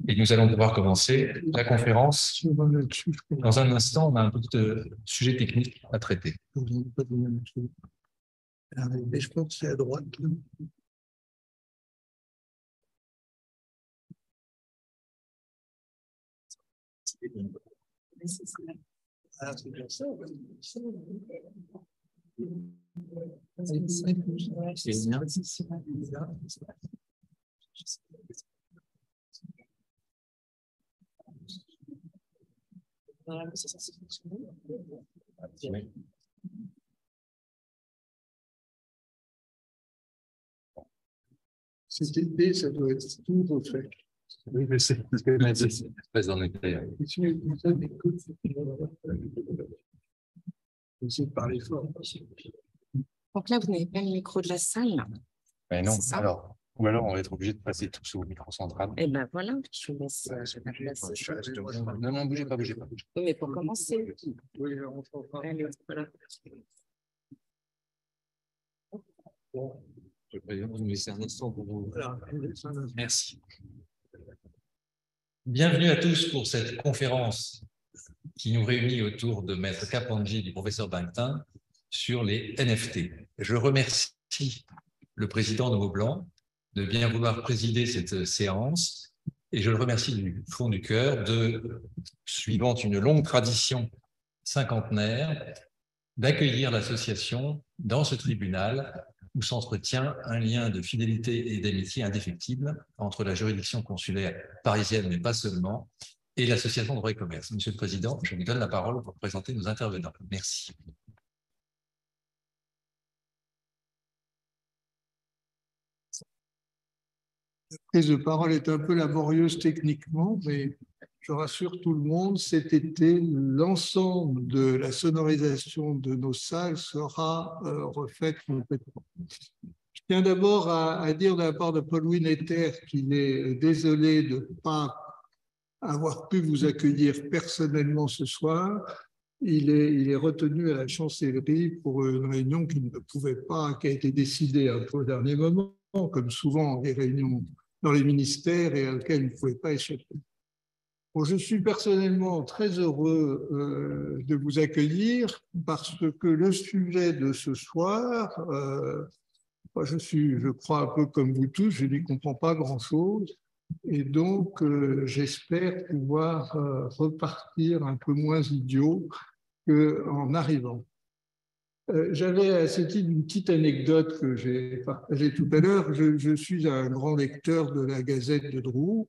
Et nous allons pouvoir commencer la conférence. Dans un instant, on a un peu de sujet technique à traiter. Mais je pense que c'est à droite. Ah, c'est bien ça. C'est bien. Cet été, ça doit être tout refait. Oui, mais c'est très en été. Essayez de parler fort. Donc là, vous n'avez pas le micro de la salle. Mais non, alors, ou alors on va être obligé de passer tout sous le micro central. Et ben voilà, je vous laisse la place. Non, non, bougez pas, bougez pas. Oui, mais pour commencer. Oui, on s'entend. Allez, voilà. Je vais vous laisser un instant pour vous. Merci. Bienvenue à tous pour cette conférence qui nous réunit autour de Maître Kapandji et du professeur Bakhtin sur les NFT. Je remercie le président de Maublanc de bien vouloir présider cette séance et je le remercie du fond du cœur suivant une longue tradition cinquantenaire, d'accueillir l'association dans ce tribunal où s'entretient un lien de fidélité et d'amitié indéfectible entre la juridiction consulaire parisienne, mais pas seulement, et l'association de droit et commerce. Monsieur le Président, je vous donne la parole pour présenter nos intervenants. Merci. La prise de parole est un peu laborieuse techniquement, mais je rassure tout le monde, cet été, l'ensemble de la sonorisation de nos salles sera refaite complètement. Je tiens d'abord à dire de la part de Paul Winneter qu'il est désolé de ne pas avoir pu vous accueillir personnellement ce soir. Il est retenu à la chancellerie pour une réunion qui ne pouvait pas, qui a été décidée un peu au dernier moment, comme souvent les réunions dans les ministères et à laquelle il ne pouvait pas échapper. Bon, je suis personnellement très heureux de vous accueillir parce que le sujet de ce soir, moi je crois un peu comme vous tous, je n'y comprends pas grand-chose et donc j'espère pouvoir repartir un peu moins idiot qu'en arrivant. J'avais à ce titre une petite anecdote que j'ai partagée tout à l'heure. Je suis un grand lecteur de la Gazette de Drou.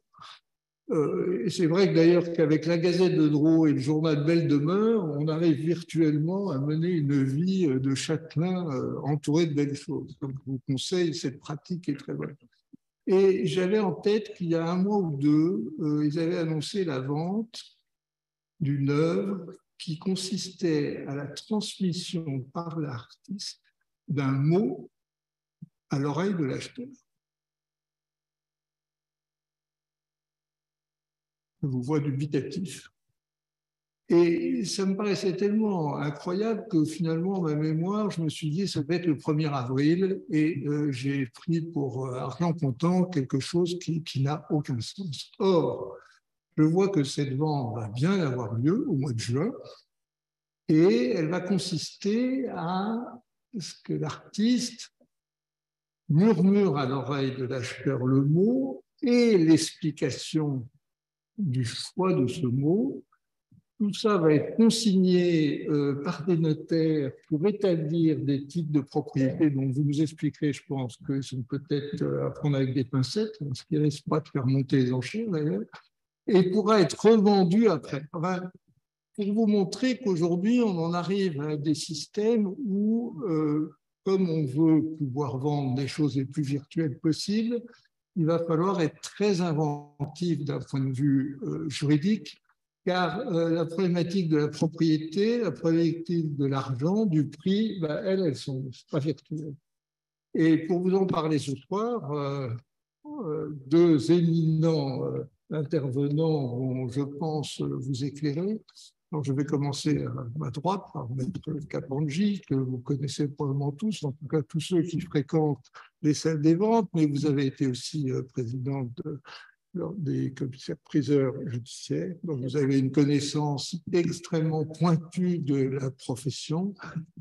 Et c'est vrai que d'ailleurs qu'avec la Gazette de Drou et le journal Belle Demeure, on arrive virtuellement à mener une vie de châtelain entouré de belles choses. Donc je vous conseille, cette pratique est très bonne. Et j'avais en tête qu'il y a un mois ou deux, ils avaient annoncé la vente d'une œuvre qui consistait à la transmission par l'artiste d'un mot à l'oreille de l'acheteur. Je vous vois dubitatif. Et ça me paraissait tellement incroyable que finalement, ma mémoire, je me suis dit, ça va être le 1er avril, et j'ai pris pour argent comptant quelque chose qui n'a aucun sens. Or, je vois que cette vente va bien avoir lieu au mois de juin, et elle va consister à ce que l'artiste murmure à l'oreille de l'acheteur le mot et l'explication du choix de ce mot. Tout ça va être consigné par des notaires pour établir des titres de propriété dont vous nous expliquerez, je pense, qu'ils sont peut-être à prendre avec des pincettes, ce qui ne risque pas de faire monter les enchères d'ailleurs, et pourra être revendu après. Enfin, pour vous montrer qu'aujourd'hui, on en arrive à des systèmes où, comme on veut pouvoir vendre des choses les plus virtuelles possibles, il va falloir être très inventif d'un point de vue juridique, car la problématique de la propriété, la problématique de l'argent, du prix, ben, elles sont pas virtuelles. Et pour vous en parler ce soir, deux éminents intervenants vont, je pense, vous éclairer. Donc, je vais commencer à ma droite par Maître Kapandji, que vous connaissez probablement tous, en tout cas tous ceux qui fréquentent les salles des ventes, mais vous avez été aussi présidente des commissaires-priseurs judiciaires. Donc, vous avez une connaissance extrêmement pointue de la profession.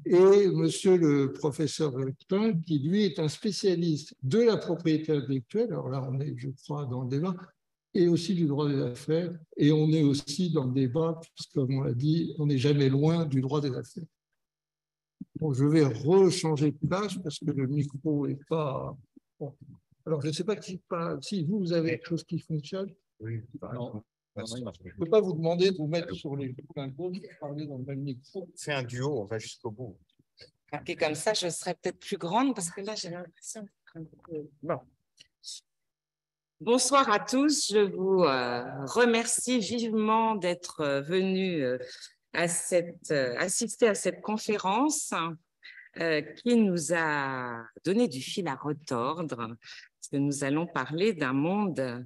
Et monsieur le professeur Valentin, qui lui est un spécialiste de la propriété intellectuelle, alors là, on est, je crois, dans le débat, et aussi du droit des affaires, et on est aussi dans le débat, puisque, comme on l'a dit, on n'est jamais loin du droit des affaires. Bon, je vais rechanger de place parce que le micro n'est pas... Bon. Alors, je ne sais pas si vous avez quelque chose qui fonctionne. Oui, non. Je ne peux pas vous demander de vous mettre sur les pingos et parler dans le même micro. C'est un duo, on va jusqu'au bout. Et comme ça, je serai peut-être plus grande parce que là, j'ai l'impression. Bon. Bonsoir à tous. Je vous remercie vivement d'être venus assister à cette conférence qui nous a donné du fil à retordre, parce que nous allons parler d'un monde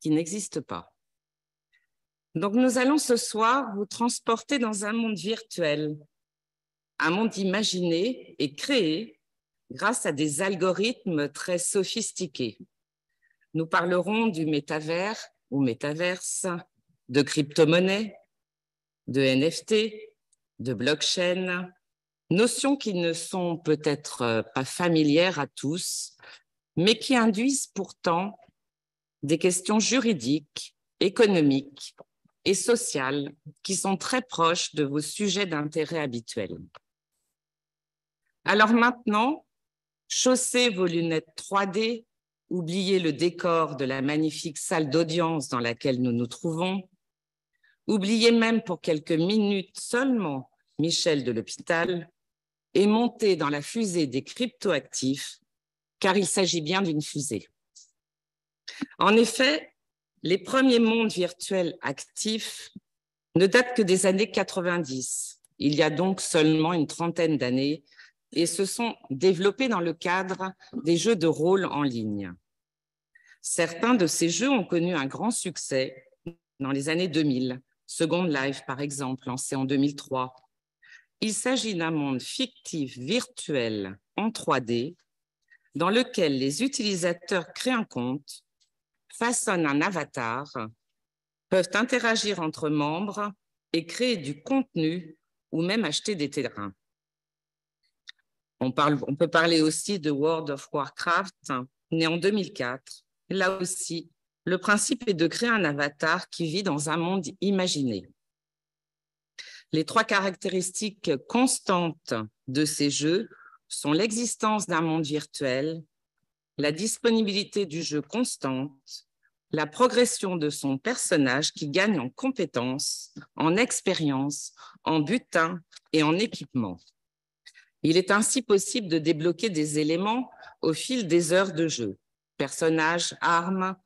qui n'existe pas. Donc, nous allons ce soir vous transporter dans un monde virtuel, un monde imaginé et créé grâce à des algorithmes très sophistiqués. Nous parlerons du métavers ou métaverse, de crypto-monnaies, de NFT, de blockchain, notions qui ne sont peut-être pas familières à tous, mais qui induisent pourtant des questions juridiques, économiques et sociales qui sont très proches de vos sujets d'intérêt habituels. Alors maintenant, chaussez vos lunettes 3D, oubliez le décor de la magnifique salle d'audience dans laquelle nous nous trouvons, oubliez même pour quelques minutes seulement Michel de l'Hôpital et montez dans la fusée des cryptoactifs, car il s'agit bien d'une fusée. En effet, les premiers mondes virtuels actifs ne datent que des années 90, il y a donc seulement une trentaine d'années, et se sont développés dans le cadre des jeux de rôle en ligne. Certains de ces jeux ont connu un grand succès dans les années 2000, Second Life par exemple, lancé en 2003. Il s'agit d'un monde fictif virtuel en 3D dans lequel les utilisateurs créent un compte, façonnent un avatar, peuvent interagir entre membres et créer du contenu ou même acheter des terrains. On peut parler aussi de World of Warcraft, né en 2004. Là aussi, le principe est de créer un avatar qui vit dans un monde imaginé. Les trois caractéristiques constantes de ces jeux sont l'existence d'un monde virtuel, la disponibilité du jeu constante, la progression de son personnage qui gagne en compétences, en expérience, en butin et en équipement. Il est ainsi possible de débloquer des éléments au fil des heures de jeu. Personnages, armes,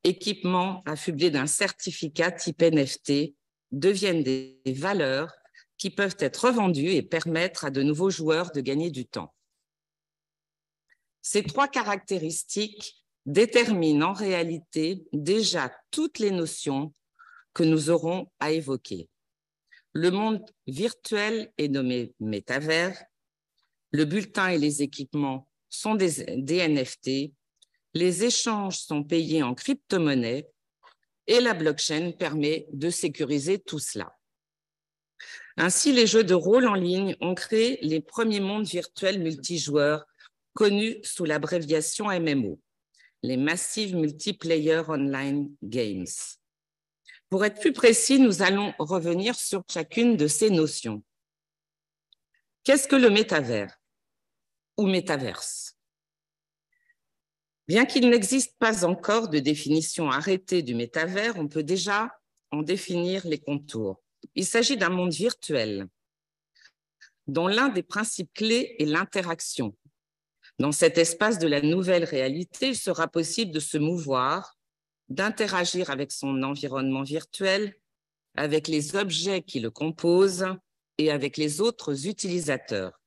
équipements affublés d'un certificat type NFT deviennent des valeurs qui peuvent être revendues et permettre à de nouveaux joueurs de gagner du temps. Ces trois caractéristiques déterminent en réalité déjà toutes les notions que nous aurons à évoquer. Le monde virtuel est nommé métavers. Le bulletin et les équipements sont des NFT, les échanges sont payés en crypto-monnaie et la blockchain permet de sécuriser tout cela. Ainsi, les jeux de rôle en ligne ont créé les premiers mondes virtuels multijoueurs connus sous l'abréviation MMO, les Massive Multiplayer Online Games. Pour être plus précis, nous allons revenir sur chacune de ces notions. Qu'est-ce que le métavers ou métaverse? Bien qu'il n'existe pas encore de définition arrêtée du métavers, on peut déjà en définir les contours. Il s'agit d'un monde virtuel dont l'un des principes clés est l'interaction. Dans cet espace de la nouvelle réalité, il sera possible de se mouvoir, d'interagir avec son environnement virtuel, avec les objets qui le composent et avec les autres utilisateurs.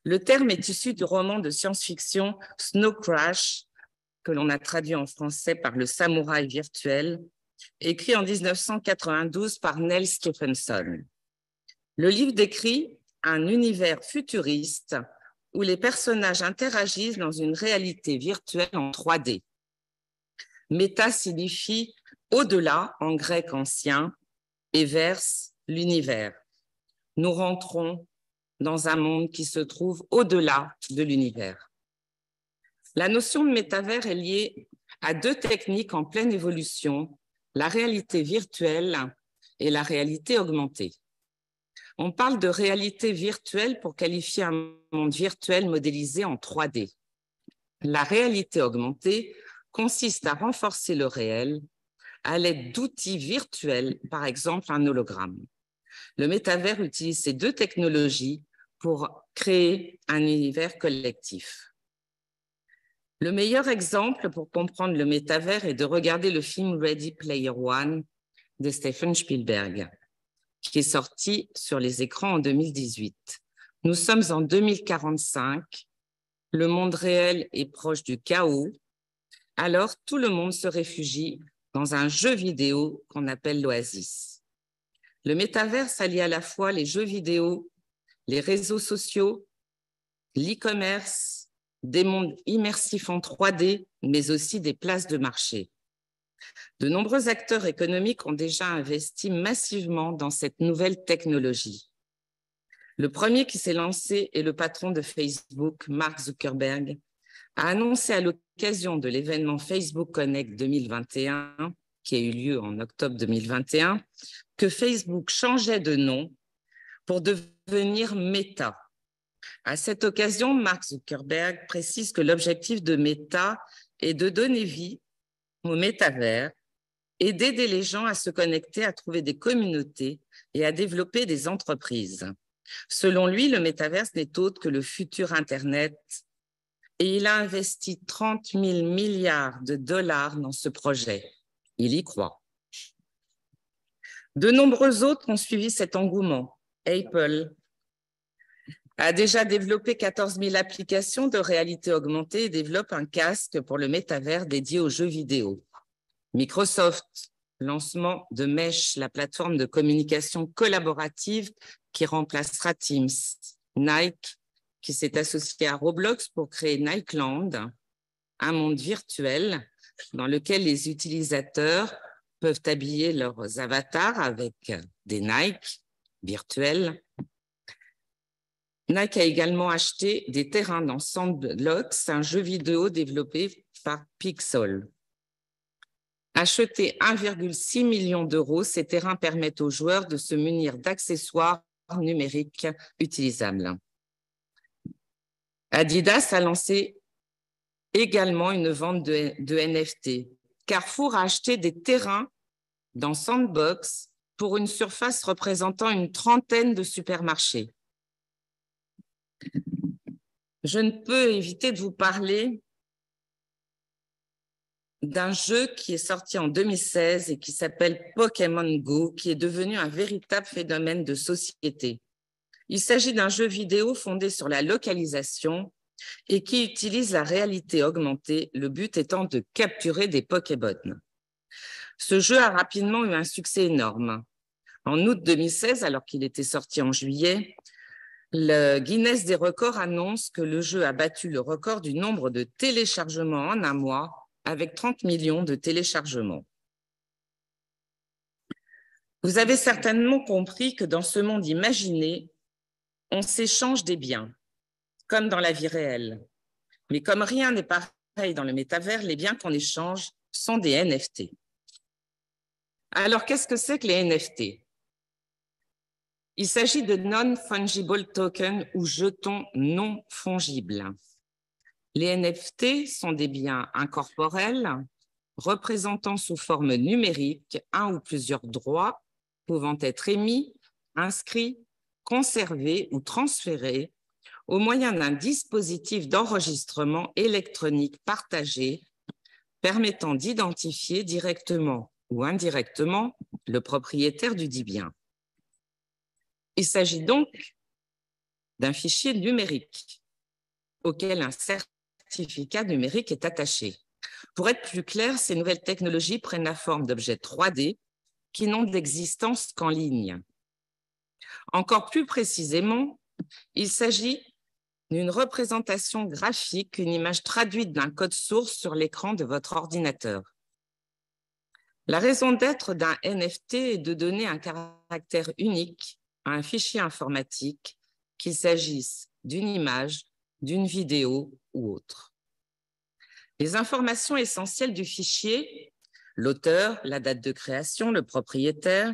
Le terme est issu du roman de science-fiction Snow Crash, que l'on a traduit en français par Le Samouraï virtuel, écrit en 1992 par Neil Stephenson. Le livre décrit un univers futuriste où les personnages interagissent dans une réalité virtuelle en 3D. Méta signifie au-delà en grec ancien et verse l'univers. Nous rentrons dans un monde qui se trouve au-delà de l'univers. La notion de métavers est liée à deux techniques en pleine évolution, la réalité virtuelle et la réalité augmentée. On parle de réalité virtuelle pour qualifier un monde virtuel modélisé en 3D. La réalité augmentée consiste à renforcer le réel à l'aide d'outils virtuels, par exemple un hologramme. Le métavers utilise ces deux technologies pour créer un univers collectif. Le meilleur exemple pour comprendre le métavers est de regarder le film Ready Player One de Steven Spielberg, qui est sorti sur les écrans en 2018. Nous sommes en 2045, le monde réel est proche du chaos, alors tout le monde se réfugie dans un jeu vidéo qu'on appelle l'Oasis. Le métavers allie à la fois les jeux vidéo, les réseaux sociaux, l'e-commerce, des mondes immersifs en 3D, mais aussi des places de marché. De nombreux acteurs économiques ont déjà investi massivement dans cette nouvelle technologie. Le premier qui s'est lancé est le patron de Facebook, Mark Zuckerberg, a annoncé à l'occasion de l'événement Facebook Connect 2021, qui a eu lieu en octobre 2021, que Facebook changeait de nom pour devenir Meta. À cette occasion, Mark Zuckerberg précise que l'objectif de Meta est de donner vie au métavers et d'aider les gens à se connecter, à trouver des communautés et à développer des entreprises. Selon lui, le métaverse n'est autre que le futur Internet et il a investi 30 000 milliards de dollars dans ce projet. Il y croit. De nombreux autres ont suivi cet engouement. Apple a déjà développé 14 000 applications de réalité augmentée et développe un casque pour le métavers dédié aux jeux vidéo. Microsoft, lancement de Mesh, la plateforme de communication collaborative qui remplacera Teams. Nike, qui s'est associé à Roblox pour créer Nikeland, un monde virtuel dans lequel les utilisateurs peuvent habiller leurs avatars avec des Nike virtuels. Nike a également acheté des terrains dans Sandbox, un jeu vidéo développé par Pixel. Achetés 1,6 million d'euros, ces terrains permettent aux joueurs de se munir d'accessoires numériques utilisables. Adidas a lancé également une vente de NFT. Carrefour a acheté des terrains dans Sandbox pour une surface représentant une trentaine de supermarchés. Je ne peux éviter de vous parler d'un jeu qui est sorti en 2016 et qui s'appelle Pokémon Go, qui est devenu un véritable phénomène de société. Il s'agit d'un jeu vidéo fondé sur la localisation et qui utilise la réalité augmentée, le but étant de capturer des Pokémon. Ce jeu a rapidement eu un succès énorme. En août 2016, alors qu'il était sorti en juillet, le Guinness des records annonce que le jeu a battu le record du nombre de téléchargements en un mois, avec 30 millions de téléchargements. Vous avez certainement compris que dans ce monde imaginé, on s'échange des biens, comme dans la vie réelle. Mais comme rien n'est pareil dans le métavers, les biens qu'on échange sont des NFT. Alors, qu'est-ce que c'est que les NFT? Il s'agit de non-fungible tokens ou jetons non fongibles. Les NFT sont des biens incorporels représentant sous forme numérique un ou plusieurs droits pouvant être émis, inscrits, conservés ou transférés au moyen d'un dispositif d'enregistrement électronique partagé permettant d'identifier directement ou indirectement le propriétaire du dit bien. Il s'agit donc d'un fichier numérique auquel un certificat numérique est attaché. Pour être plus clair, ces nouvelles technologies prennent la forme d'objets 3D qui n'ont d'existence qu'en ligne. Encore plus précisément, il s'agit d'une représentation graphique, une image traduite d'un code source sur l'écran de votre ordinateur. La raison d'être d'un NFT est de donner un caractère unique à un fichier informatique, qu'il s'agisse d'une image, d'une vidéo ou autre. Les informations essentielles du fichier, l'auteur, la date de création, le propriétaire,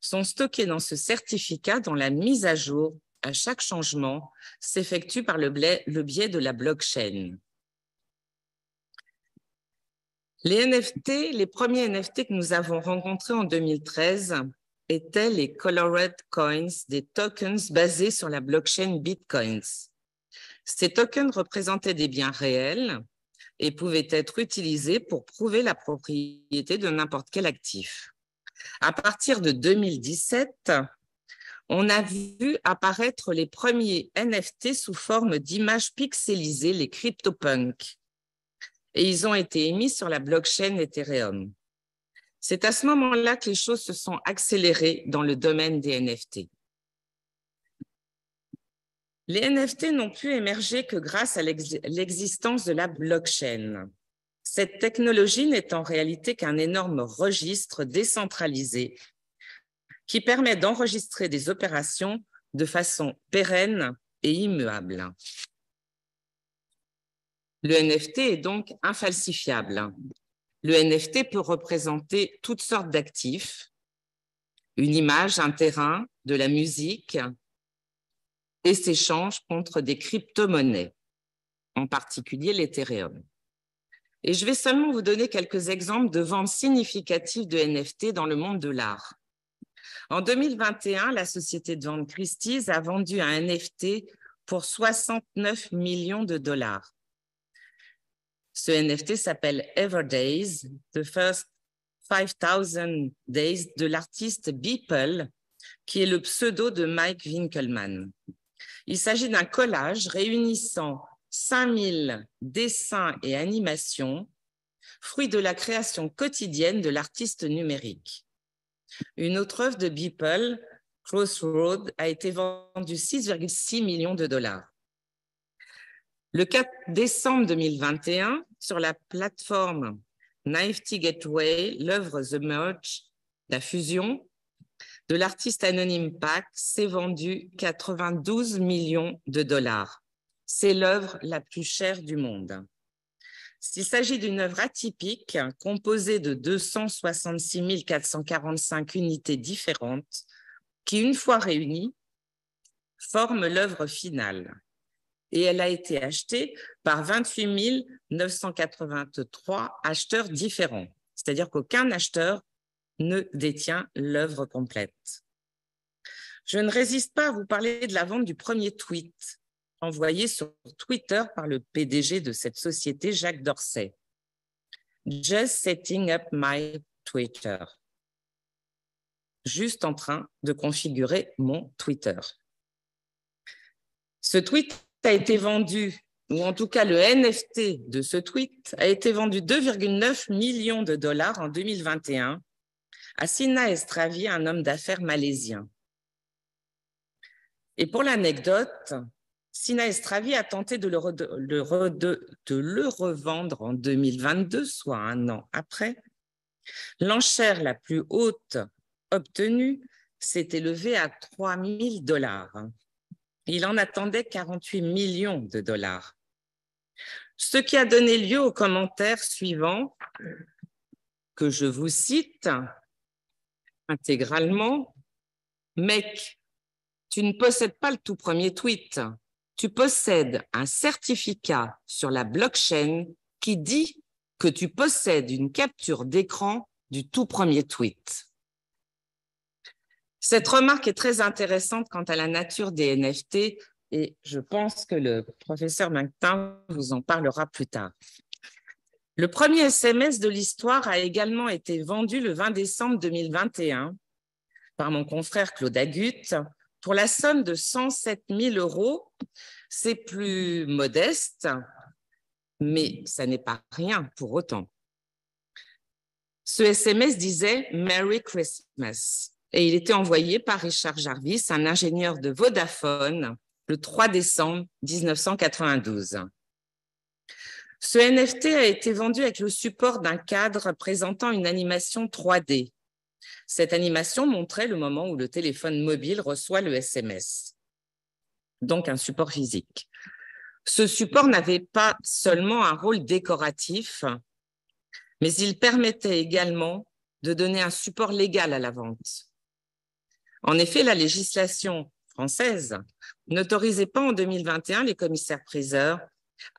sont stockées dans ce certificat dont la mise à jour à chaque changement s'effectue par le biais de la blockchain. Les premiers NFT que nous avons rencontrés en 2013 étaient les Colored Coins, des tokens basés sur la blockchain Bitcoins. Ces tokens représentaient des biens réels et pouvaient être utilisés pour prouver la propriété de n'importe quel actif. À partir de 2017, on a vu apparaître les premiers NFT sous forme d'images pixelisées, les CryptoPunks, et ils ont été émis sur la blockchain Ethereum. C'est à ce moment-là que les choses se sont accélérées dans le domaine des NFT. Les NFT n'ont pu émerger que grâce à l'existence de la blockchain. Cette technologie n'est en réalité qu'un énorme registre décentralisé qui permet d'enregistrer des opérations de façon pérenne et immuable. Le NFT est donc infalsifiable. Le NFT peut représenter toutes sortes d'actifs, une image, un terrain, de la musique, et s'échange contre des crypto-monnaies, en particulier l'Ethereum. Et je vais seulement vous donner quelques exemples de ventes significatives de NFT dans le monde de l'art. En 2021, la société de vente Christie's a vendu un NFT pour 69 millions de dollars. Ce NFT s'appelle Everdays, The First 5000 Days de l'artiste Beeple, qui est le pseudo de Mike Winkelmann. Il s'agit d'un collage réunissant 5000 dessins et animations, fruit de la création quotidienne de l'artiste numérique. Une autre œuvre de Beeple, Crossroad, a été vendue 6,6 millions de dollars. Le 4 décembre 2021, sur la plateforme Nifty Gateway, l'œuvre The Merge, la fusion, de l'artiste anonyme Pac s'est vendue 92 millions de dollars. C'est l'œuvre la plus chère du monde. S'il s'agit d'une œuvre atypique, composée de 266 445 unités différentes, qui, une fois réunies, forment l'œuvre finale. Et elle a été achetée par 28 983 acheteurs différents. C'est-à-dire qu'aucun acheteur ne détient l'œuvre complète. Je ne résiste pas à vous parler de la vente du premier tweet envoyé sur Twitter par le PDG de cette société, Jacques Dorsey. Just setting up my Twitter. Juste en train de configurer mon Twitter. Ce tweet a été vendu, ou en tout cas le NFT de ce tweet a été vendu 2,9 millions de dollars en 2021 à Sina Estravi, un homme d'affaires malaisien. Et pour l'anecdote, Sina Estravi a tenté de le revendre en 2022, soit un an après. L'enchère la plus haute obtenue s'est élevée à 3 000 $. Il en attendait 48 millions de dollars. Ce qui a donné lieu au commentaire suivant, que je vous cite intégralement. « Mec, tu ne possèdes pas le tout premier tweet. Tu possèdes un certificat sur la blockchain qui dit que tu possèdes une capture d'écran du tout premier tweet. » Cette remarque est très intéressante quant à la nature des NFT et je pense que le professeur Martin vous en parlera plus tard. Le premier SMS de l'histoire a également été vendu le 20 décembre 2021 par mon confrère Claude Agut pour la somme de 107 000 €. C'est plus modeste, mais ça n'est pas rien pour autant. Ce SMS disait « Merry Christmas » et il était envoyé par Richard Jarvis, un ingénieur de Vodafone, le 3 décembre 1992. Ce NFT a été vendu avec le support d'un cadre présentant une animation 3D. Cette animation montrait le moment où le téléphone mobile reçoit le SMS, donc un support physique. Ce support n'avait pas seulement un rôle décoratif, mais il permettait également de donner un support légal à la vente. En effet, la législation française n'autorisait pas en 2021 les commissaires-priseurs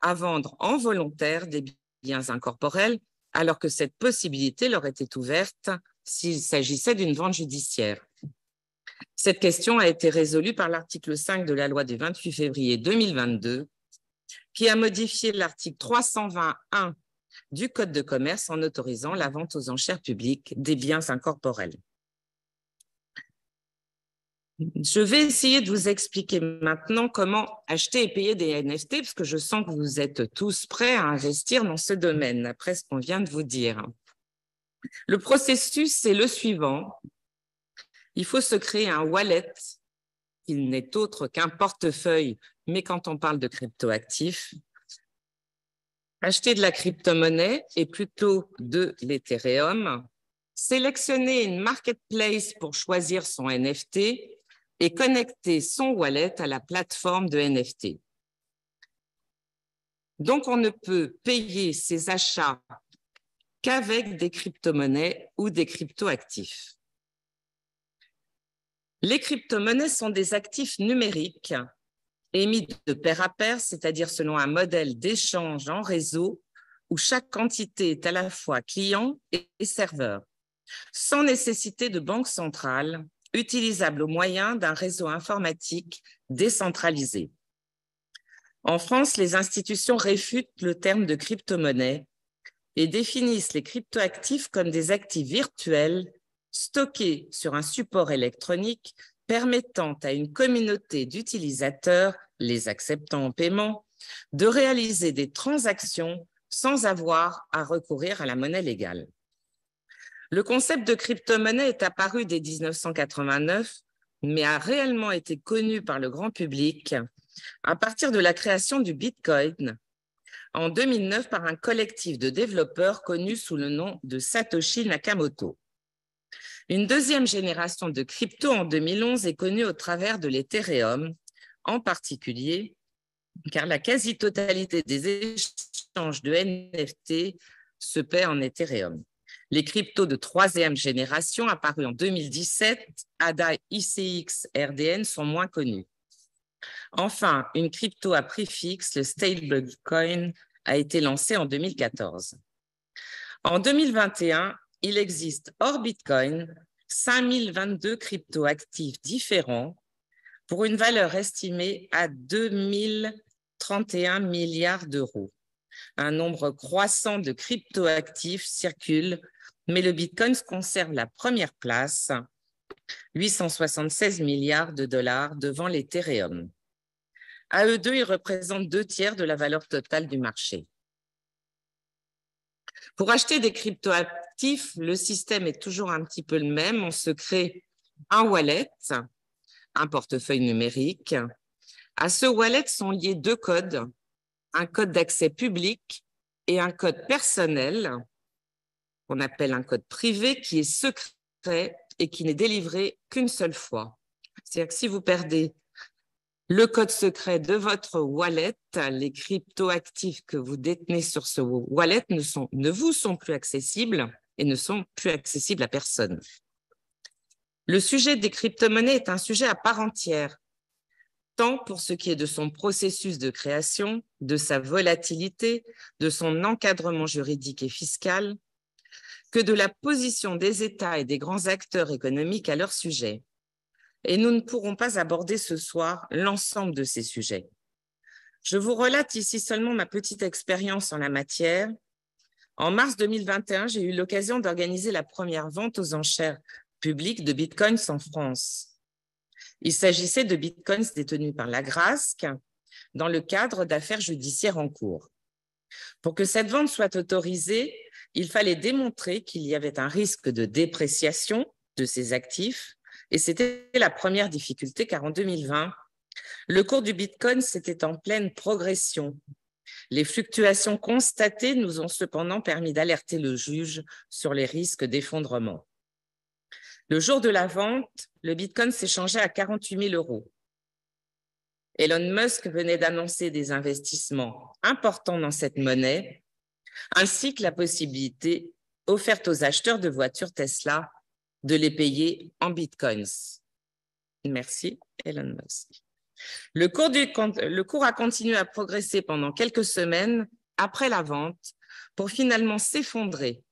à vendre en volontaire des biens incorporels, alors que cette possibilité leur était ouverte s'il s'agissait d'une vente judiciaire. Cette question a été résolue par l'article 5 de la loi du 28 février 2022, qui a modifié l'article 320.1 du Code de commerce en autorisant la vente aux enchères publiques des biens incorporels. Je vais essayer de vous expliquer maintenant comment acheter et payer des NFT, parce que je sens que vous êtes tous prêts à investir dans ce domaine, après ce qu'on vient de vous dire. Le processus, c'est le suivant. Il faut se créer un wallet, qui n'est autre qu'un portefeuille, mais quand on parle de cryptoactifs, acheter de la crypto-monnaie et plutôt de l'Ethereum, sélectionner une marketplace pour choisir son NFT et connecter son wallet à la plateforme de NFT. Donc, on ne peut payer ses achats qu'avec des crypto-monnaies ou des crypto-actifs. Les crypto-monnaies sont des actifs numériques émis de pair à pair, c'est-à-dire selon un modèle d'échange en réseau où chaque quantité est à la fois client et serveur, sans nécessité de banque centrale, utilisable au moyen d'un réseau informatique décentralisé. En France, les institutions réfutent le terme de crypto-monnaie et définissent les cryptoactifs comme des actifs virtuels stockés sur un support électronique permettant à une communauté d'utilisateurs, les acceptant en paiement, de réaliser des transactions sans avoir à recourir à la monnaie légale. Le concept de crypto-monnaie est apparu dès 1989, mais a réellement été connu par le grand public à partir de la création du Bitcoin en 2009 par un collectif de développeurs connu sous le nom de Satoshi Nakamoto. Une deuxième génération de crypto en 2011 est connue au travers de l'Ethereum, en particulier car la quasi-totalité des échanges de NFT se paient en Ethereum. Les cryptos de troisième génération, apparus en 2017, ADA, ICX, RDN, sont moins connus. Enfin, une crypto à prix fixe, le stablecoin, a été lancée en 2014. En 2021, il existe hors Bitcoin 5022 cryptoactifs différents pour une valeur estimée à 2031 milliards d'euros. Un nombre croissant de cryptoactifs circule, mais le Bitcoin conserve la première place, 876 milliards de dollars devant l'Ethereum. À eux deux, ils représentent 2/3 de la valeur totale du marché. Pour acheter des cryptoactifs, le système est toujours un petit peu le même. On se crée un wallet, un portefeuille numérique. À ce wallet sont liés deux codes, un code d'accès public et un code personnel, qu'on appelle un code privé, qui est secret et qui n'est délivré qu'une seule fois. C'est-à-dire que si vous perdez le code secret de votre wallet, les cryptoactifs que vous détenez sur ce wallet ne vous sont plus accessibles et ne sont plus accessibles à personne. Le sujet des crypto-monnaies est un sujet à part entière, tant pour ce qui est de son processus de création, de sa volatilité, de son encadrement juridique et fiscal, que de la position des États et des grands acteurs économiques à leur sujet. Et nous ne pourrons pas aborder ce soir l'ensemble de ces sujets. Je vous relate ici seulement ma petite expérience en la matière. En mars 2021, j'ai eu l'occasion d'organiser la première vente aux enchères publiques de bitcoins en France. Il s'agissait de bitcoins détenus par l'Agrasc dans le cadre d'affaires judiciaires en cours. Pour que cette vente soit autorisée, il fallait démontrer qu'il y avait un risque de dépréciation de ces actifs. Et c'était la première difficulté, car en 2020, le cours du Bitcoin s'était en pleine progression. Les fluctuations constatées nous ont cependant permis d'alerter le juge sur les risques d'effondrement. Le jour de la vente, le Bitcoin s'échangeait à 48 000 €. Elon Musk venait d'annoncer des investissements importants dans cette monnaie, ainsi que la possibilité offerte aux acheteurs de voitures Tesla de les payer en Bitcoins. Merci, Elon Musk. Le cours a continué à progresser pendant quelques semaines après la vente pour finalement s'effondrer.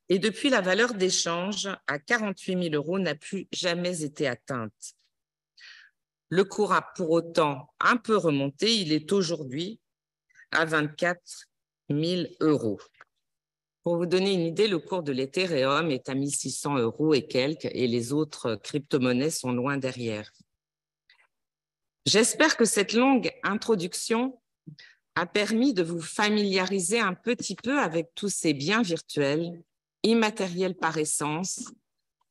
Et depuis, la valeur d'échange à 48 000 € n'a plus jamais été atteinte. Le cours a pour autant un peu remonté. Il est aujourd'hui à 24 000 €. Pour vous donner une idée, le cours de l'Ethereum est à 1 600 € et quelques, et les autres crypto-monnaies sont loin derrière. J'espère que cette longue introduction a permis de vous familiariser un petit peu avec tous ces biens virtuels, immatériels par essence,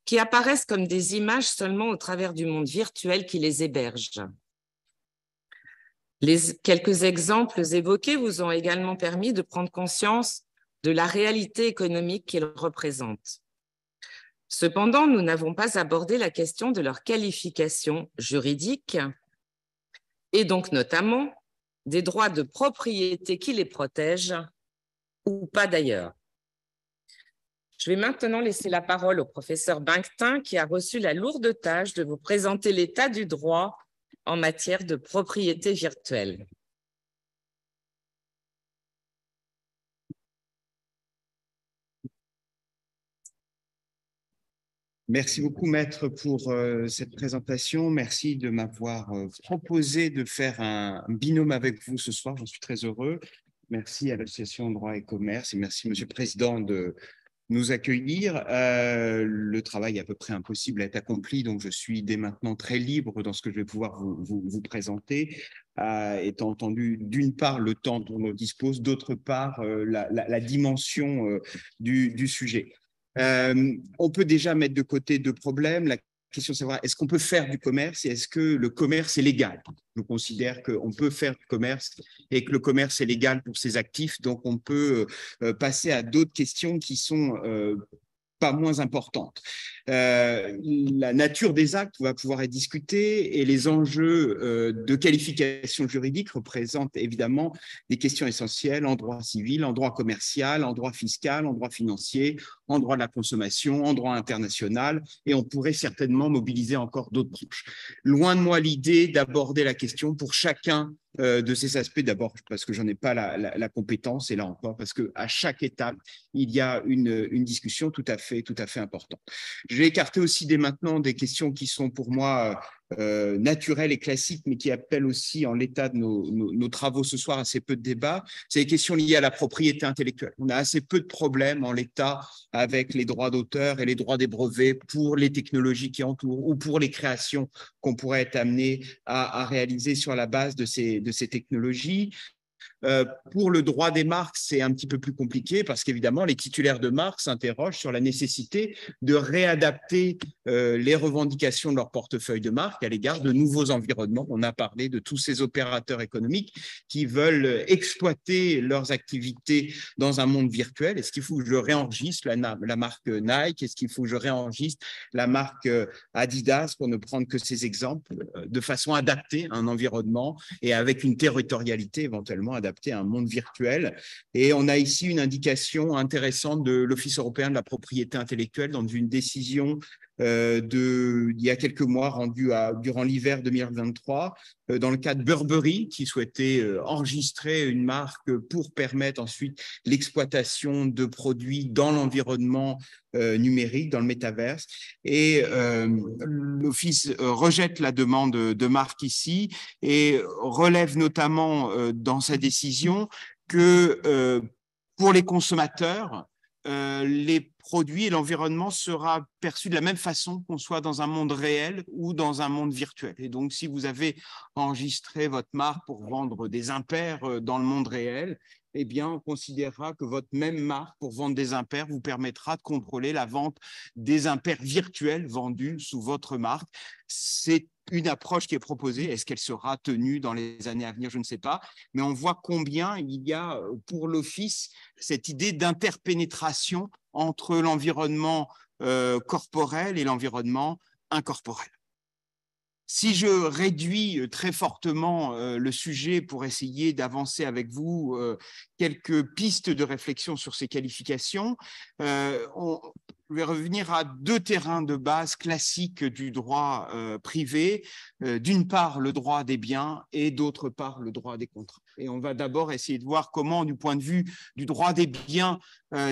qui apparaissent comme des images seulement au travers du monde virtuel qui les héberge. Quelques exemples évoqués vous ont également permis de prendre conscience de la réalité économique qu'ils représentent. Cependant, nous n'avons pas abordé la question de leur qualification juridique et donc notamment des droits de propriété qui les protègent ou pas d'ailleurs. Je vais maintenant laisser la parole au professeur Banktin qui a reçu la lourde tâche de vous présenter l'état du droit en matière de propriété virtuelle. Merci beaucoup, Maître, pour cette présentation. Merci de m'avoir proposé de faire un binôme avec vous ce soir. J'en suis très heureux. Merci à l'Association Droit et Commerce et merci, Monsieur le Président, de nous accueillir. Le travail est à peu près impossible à être accompli, donc je suis dès maintenant très libre dans ce que je vais pouvoir vous présenter, étant entendu d'une part le temps dont on dispose, d'autre part la dimension du sujet. On peut déjà mettre de côté deux problèmes. La question de savoir est-ce qu'on peut faire du commerce et est-ce que le commerce est légal. Je considère qu'on peut faire du commerce et que le commerce est légal pour ses actifs, donc on peut passer à d'autres questions qui sont pas moins importantes. La nature des actes va pouvoir être discutée et les enjeux de qualification juridique représentent évidemment des questions essentielles en droit civil, en droit commercial, en droit fiscal, en droit financier, en droit de la consommation, en droit international, et on pourrait certainement mobiliser encore d'autres branches. Loin de moi l'idée d'aborder la question pour chacun de ces aspects, d'abord parce que je n'en ai pas la compétence, et là encore parce qu'à chaque étape, il y a une discussion tout à fait importante. Je vais écarter aussi dès maintenant des questions qui sont pour moi naturelles et classiques, mais qui appellent aussi en l'état de nos travaux ce soir assez peu de débats. C'est les questions liées à la propriété intellectuelle. On a assez peu de problèmes en l'état avec les droits d'auteur et les droits des brevets pour les technologies qui entourent ou pour les créations qu'on pourrait être amené à réaliser sur la base de ces technologies. Pour le droit des marques, c'est un petit peu plus compliqué parce qu'évidemment, les titulaires de marques s'interrogent sur la nécessité de réadapter les revendications de leur portefeuille de marque à l'égard de nouveaux environnements. On a parlé de tous ces opérateurs économiques qui veulent exploiter leurs activités dans un monde virtuel. Est-ce qu'il faut que je réenregistre la marque Nike? Est-ce qu'il faut que je réenregistre la marque Adidas, pour ne prendre que ces exemples, de façon adaptée à un environnement et avec une territorialité éventuellement adapté à un monde virtuel. Et on a ici une indication intéressante de l'Office européen de la propriété intellectuelle dans une décision il y a quelques mois rendue durant l'hiver 2023 dans le cas de Burberry qui souhaitait enregistrer une marque pour permettre ensuite l'exploitation de produits dans l'environnement numérique, dans le métaverse. Et l'Office rejette la demande de marque ici et relève notamment dans sa décision que pour les consommateurs, les produits et l'environnement sera perçu de la même façon qu'on soit dans un monde réel ou dans un monde virtuel. Et donc, si vous avez enregistré votre marque pour vendre des impairs dans le monde réel, eh bien, on considérera que votre même marque pour vendre des impairs vous permettra de contrôler la vente des impairs virtuels vendus sous votre marque. C'est une approche qui est proposée. Est-ce qu'elle sera tenue dans les années à venir? Je ne sais pas. Mais on voit combien il y a pour l'Office cette idée d'interpénétration entre l'environnement corporel et l'environnement incorporel. Si je réduis très fortement le sujet pour essayer d'avancer avec vous quelques pistes de réflexion sur ces qualifications, je vais revenir à deux terrains de base classiques du droit privé. D'une part, le droit des biens et d'autre part, le droit des contrats. Et on va d'abord essayer de voir comment, du point de vue du droit des biens,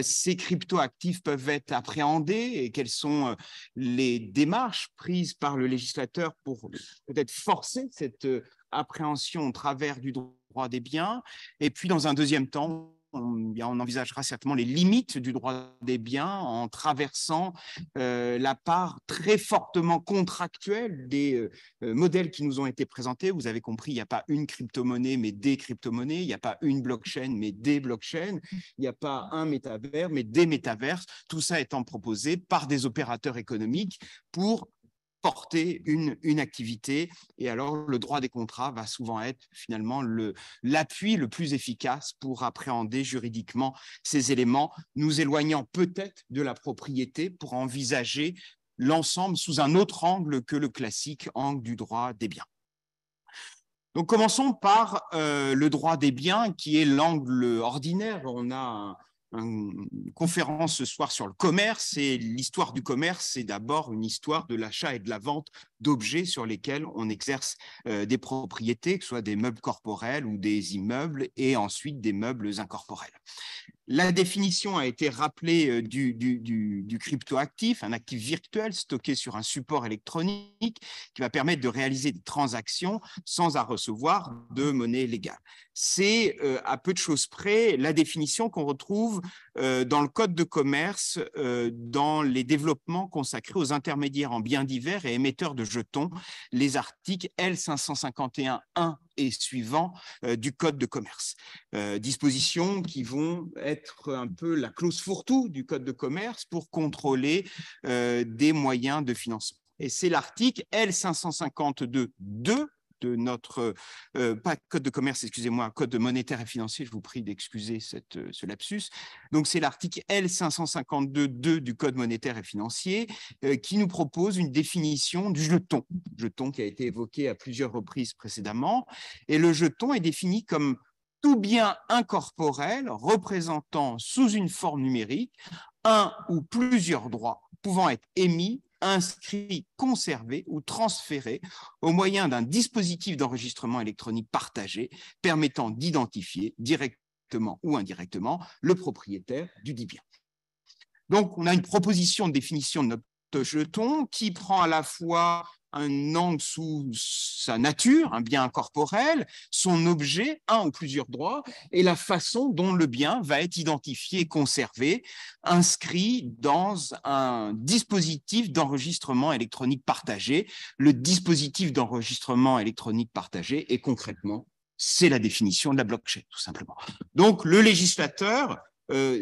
ces cryptoactifs peuvent être appréhendés et quelles sont les démarches prises par le législateur pour peut-être forcer cette appréhension au travers du droit des biens. Et puis, dans un deuxième temps, on envisagera certainement les limites du droit des biens en traversant la part très fortement contractuelle des modèles qui nous ont été présentés. Vous avez compris, il n'y a pas une crypto-monnaie, mais des crypto-monnaies. Il n'y a pas une blockchain, mais des blockchains. Il n'y a pas un métavers, mais des métaverses. Tout ça étant proposé par des opérateurs économiques pour porter une activité. Et alors, le droit des contrats va souvent être finalement l'appui le plus efficace pour appréhender juridiquement ces éléments, nous éloignant peut-être de la propriété pour envisager l'ensemble sous un autre angle que le classique angle du droit des biens. Donc, commençons par le droit des biens, qui est l'angle ordinaire. On a une conférence ce soir sur le commerce, et l'histoire du commerce, c'est d'abord une histoire de l'achat et de la vente d'objets sur lesquels on exerce des propriétés, que ce soit des meubles corporels ou des immeubles, et ensuite des meubles incorporels. La définition a été rappelée du cryptoactif, un actif virtuel stocké sur un support électronique qui va permettre de réaliser des transactions sans à recevoir de monnaie légale. C'est à peu de choses près la définition qu'on retrouve dans le Code de commerce, dans les développements consacrés aux intermédiaires en biens divers et émetteurs de jetons, les articles L551.1 et suivants du Code de commerce. Dispositions qui vont être un peu la clause fourre-tout du Code de commerce pour contrôler des moyens de financement. Et c'est l'article L552.2 de notre, pas code de commerce, excusez-moi, code monétaire et financier, je vous prie d'excuser ce lapsus. Donc, c'est l'article L552.2 du code monétaire et financier qui nous propose une définition du jeton qui a été évoqué à plusieurs reprises précédemment. Et le jeton est défini comme tout bien incorporel représentant sous une forme numérique un ou plusieurs droits pouvant être émis, inscrits, conservés ou transférés au moyen d'un dispositif d'enregistrement électronique partagé permettant d'identifier directement ou indirectement le propriétaire du dit bien. Donc, on a une proposition de définition de notre jeton qui prend à la fois un angle sous sa nature, un bien corporel, son objet, un ou plusieurs droits, et la façon dont le bien va être identifié, conservé, inscrit dans un dispositif d'enregistrement électronique partagé. Le dispositif d'enregistrement électronique partagé, et concrètement, c'est la définition de la blockchain, tout simplement. Donc, le législateur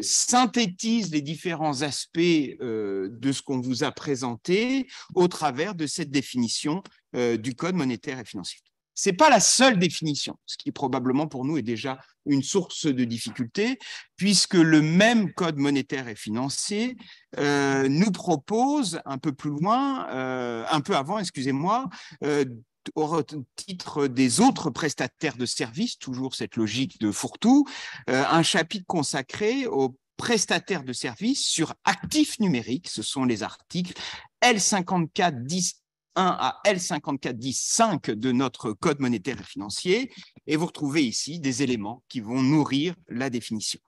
synthétise les différents aspects de ce qu'on vous a présenté au travers de cette définition du Code monétaire et financier. Ce n'est pas la seule définition, ce qui probablement pour nous est déjà une source de difficulté, puisque le même Code monétaire et financier nous propose un peu plus loin, un peu avant, excusez-moi, au titre des autres prestataires de services, toujours cette logique de fourre-tout, un chapitre consacré aux prestataires de services sur actifs numériques. Ce sont les articles L5410.1 à L5410.5 de notre Code monétaire et financier. Et vous retrouvez ici des éléments qui vont nourrir la définition.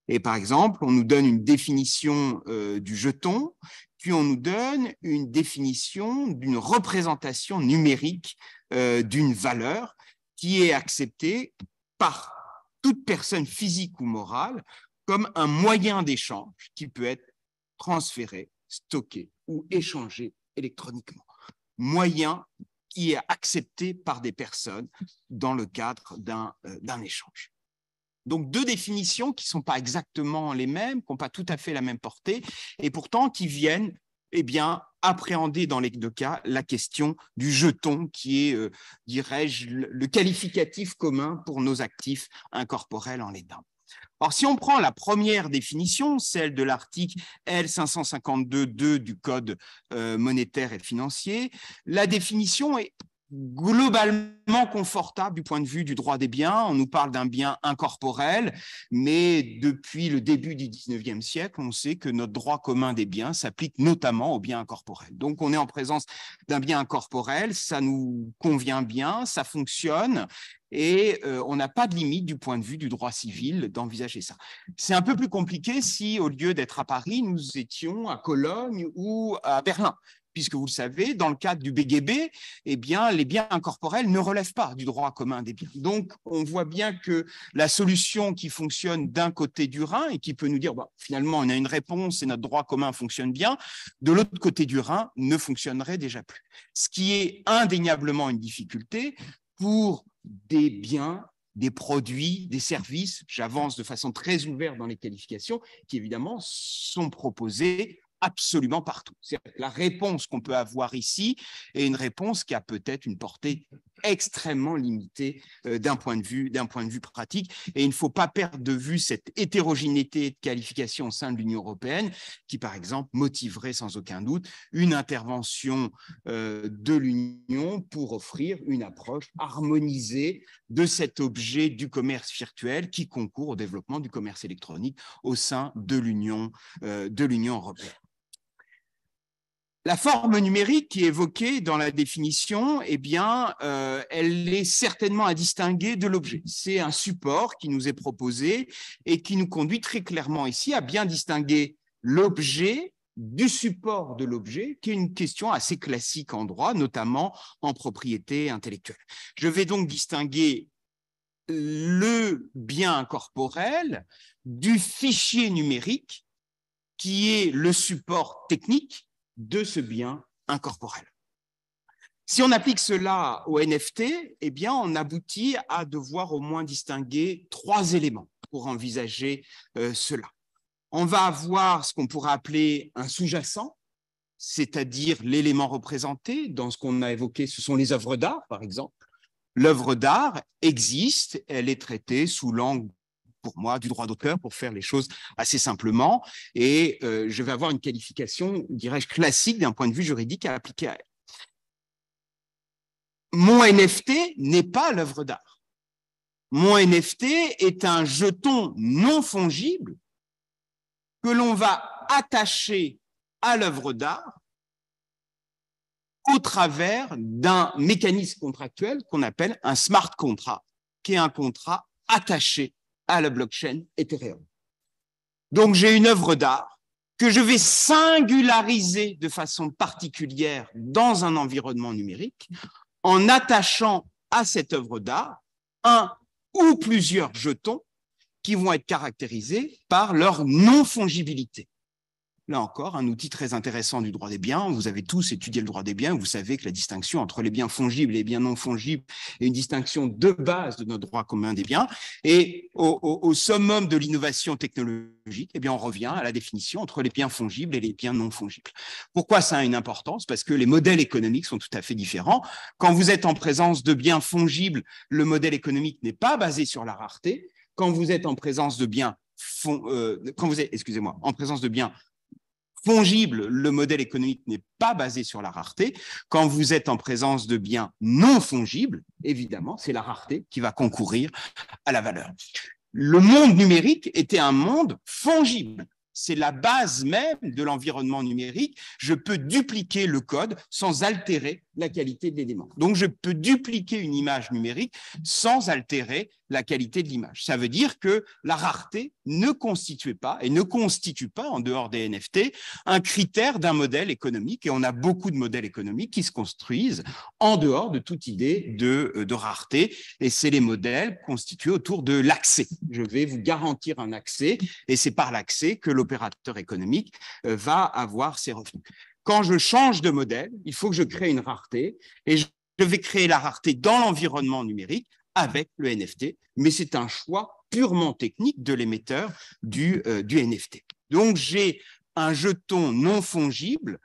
Et par exemple, on nous donne une définition du jeton, puis on nous donne une définition d'une représentation numérique d'une valeur qui est acceptée par toute personne physique ou morale comme un moyen d'échange qui peut être transféré, stocké ou échangé électroniquement. Moyen qui est accepté par des personnes dans le cadre d'un échange. Donc, deux définitions qui ne sont pas exactement les mêmes, qui n'ont pas tout à fait la même portée, et pourtant qui viennent appréhender dans les deux cas la question du jeton qui est, dirais-je, le qualificatif commun pour nos actifs incorporels en l'état. Or, si on prend la première définition, celle de l'article L552.2 du Code monétaire et financier, la définition est globalement confortable du point de vue du droit des biens. On nous parle d'un bien incorporel, mais depuis le début du 19e siècle, on sait que notre droit commun des biens s'applique notamment aux biens incorporels. Donc, on est en présence d'un bien incorporel, ça nous convient bien, ça fonctionne, et on n'a pas de limite du point de vue du droit civil d'envisager ça. C'est un peu plus compliqué si, au lieu d'être à Paris, nous étions à Cologne ou à Berlin, puisque vous le savez, dans le cadre du BGB, eh bien, les biens incorporels ne relèvent pas du droit commun des biens. Donc, on voit bien que la solution qui fonctionne d'un côté du Rhin et qui peut nous dire, bah, finalement, on a une réponse et notre droit commun fonctionne bien, de l'autre côté du Rhin, ne fonctionnerait déjà plus. Ce qui est indéniablement une difficulté pour des biens, des produits, des services, j'avance de façon très ouverte dans les qualifications, qui évidemment sont proposés absolument partout. La réponse qu'on peut avoir ici est une réponse qui a peut-être une portée extrêmement limitée d'un point de vue pratique. Et il ne faut pas perdre de vue cette hétérogénéité de qualification au sein de l'Union européenne qui, par exemple, motiverait sans aucun doute une intervention de l'Union pour offrir une approche harmonisée de cet objet du commerce virtuel qui concourt au développement du commerce électronique au sein de l'Union européenne. La forme numérique qui est évoquée dans la définition, eh bien, elle est certainement à distinguer de l'objet. C'est un support qui nous est proposé et qui nous conduit très clairement ici à bien distinguer l'objet du support de l'objet, qui est une question assez classique en droit, notamment en propriété intellectuelle. Je vais donc distinguer le bien incorporel du fichier numérique qui est le support technique de ce bien incorporel. Si on applique cela au NFT, eh bien, on aboutit à devoir au moins distinguer trois éléments pour envisager cela. On va avoir ce qu'on pourrait appeler un sous-jacent, c'est-à-dire l'élément représenté. Dans ce qu'on a évoqué, ce sont les œuvres d'art, par exemple. L'œuvre d'art existe, elle est traitée sous l'angle, pour moi, du droit d'auteur, pour faire les choses assez simplement. Et je vais avoir une qualification, dirais-je, classique d'un point de vue juridique à appliquer à elle. Mon NFT n'est pas l'œuvre d'art. Mon NFT est un jeton non fongible que l'on va attacher à l'œuvre d'art au travers d'un mécanisme contractuel qu'on appelle un smart contract, qui est un contrat attaché à la blockchain Ethereum. Donc, j'ai une œuvre d'art que je vais singulariser de façon particulière dans un environnement numérique en attachant à cette œuvre d'art un ou plusieurs jetons qui vont être caractérisés par leur non-fongibilité. Là encore, un outil très intéressant du droit des biens. Vous avez tous étudié le droit des biens. Vous savez que la distinction entre les biens fongibles et les biens non fongibles est une distinction de base de notre droit commun des biens. Et au summum de l'innovation technologique, eh bien, on revient à la définition entre les biens fongibles et les biens non fongibles. Pourquoi ça a une importance? Parce que les modèles économiques sont tout à fait différents. Quand vous êtes en présence de biens fongibles, le modèle économique n'est pas basé sur la rareté. Quand vous êtes en présence de biens en présence de biens fongible, le modèle économique n'est pas basé sur la rareté. Quand vous êtes en présence de biens non fongibles, évidemment, c'est la rareté qui va concourir à la valeur. Le monde numérique était un monde fongible. C'est la base même de l'environnement numérique. Je peux dupliquer le code sans altérer la qualité de l'élément. Donc, je peux dupliquer une image numérique sans altérer la qualité de l'image. Ça veut dire que la rareté ne constituait pas et ne constitue pas, en dehors des NFT, un critère d'un modèle économique. Et on a beaucoup de modèles économiques qui se construisent en dehors de toute idée de rareté. Et c'est les modèles constitués autour de l'accès. Je vais vous garantir un accès et c'est par l'accès que l'opérateur économique va avoir ses revenus. Quand je change de modèle, il faut que je crée une rareté et je vais créer la rareté dans l'environnement numérique avec le NFT, mais c'est un choix purement technique de l'émetteur du NFT. Donc, j'ai un jeton non fongible.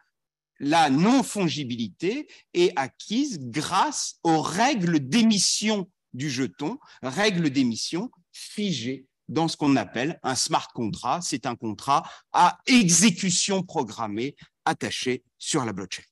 La non-fongibilité est acquise grâce aux règles d'émission du jeton, règles d'émission figées dans ce qu'on appelle un smart contract. C'est un contrat à exécution programmée attaché sur la blockchain.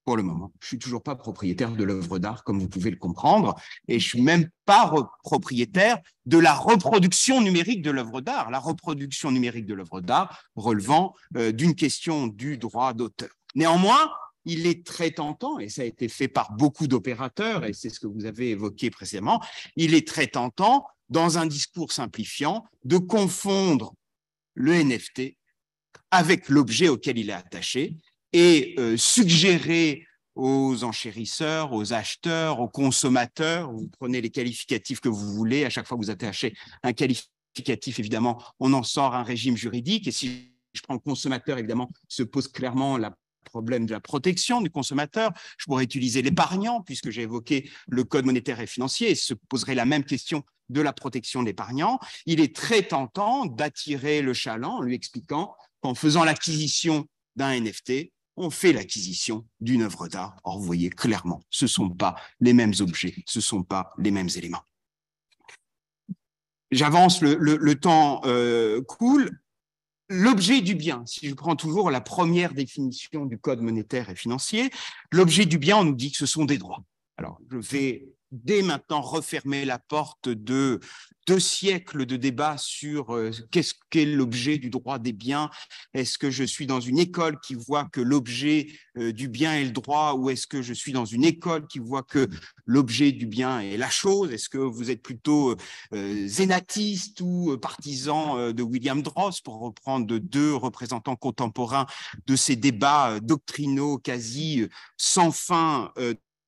Pour le moment, je ne suis toujours pas propriétaire de l'œuvre d'art, comme vous pouvez le comprendre, et je ne suis même pas propriétaire de la reproduction numérique de l'œuvre d'art, la reproduction numérique de l'œuvre d'art relevant d'une question du droit d'auteur. Néanmoins, il est très tentant, et ça a été fait par beaucoup d'opérateurs, et c'est ce que vous avez évoqué précédemment, il est très tentant, dans un discours simplifiant, de confondre le NFT avec l'objet auquel il est attaché et suggérer aux enchérisseurs, aux acheteurs, aux consommateurs, vous prenez les qualificatifs que vous voulez, à chaque fois que vous attachez un qualificatif, évidemment, on en sort un régime juridique, et si je prends le consommateur, évidemment, se pose clairement le problème de la protection du consommateur. Je pourrais utiliser l'épargnant, puisque j'ai évoqué le code monétaire et financier, et se poserait la même question de la protection de l'épargnant. Il est très tentant d'attirer le chaland en lui expliquant qu'en faisant l'acquisition d'un NFT, on fait l'acquisition d'une œuvre d'art. Or, vous voyez clairement, ce ne sont pas les mêmes objets, ce ne sont pas les mêmes éléments. J'avance, le temps coule. L'objet du bien, si je prends toujours la première définition du code monétaire et financier, l'objet du bien, on nous dit que ce sont des droits. Alors, je vais dès maintenant refermer la porte de 2 siècles de débat sur qu'est-ce qu'est l'objet du droit des biens. Est-ce que je suis dans une école qui voit que l'objet du bien est le droit, ou est-ce que je suis dans une école qui voit que l'objet du bien est la chose? Est-ce que vous êtes plutôt zénatiste ou partisan de William Dross, pour reprendre 2 représentants contemporains de ces débats doctrinaux quasi sans fin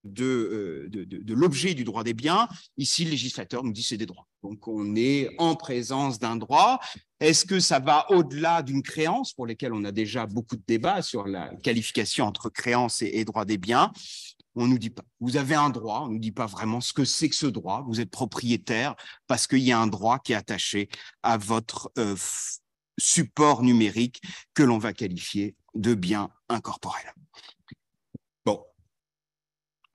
de l'objet du droit des biens? Ici, le législateur nous dit que c'est des droits. Donc, on est en présence d'un droit. Est-ce que ça va au-delà d'une créance, pour lesquelles on a déjà beaucoup de débats sur la qualification entre créance et droit des biens? On ne nous dit pas. Vous avez un droit, on ne nous dit pas vraiment ce que c'est que ce droit. Vous êtes propriétaire parce qu'il y a un droit qui est attaché à votre support numérique que l'on va qualifier de bien incorporel. Bon.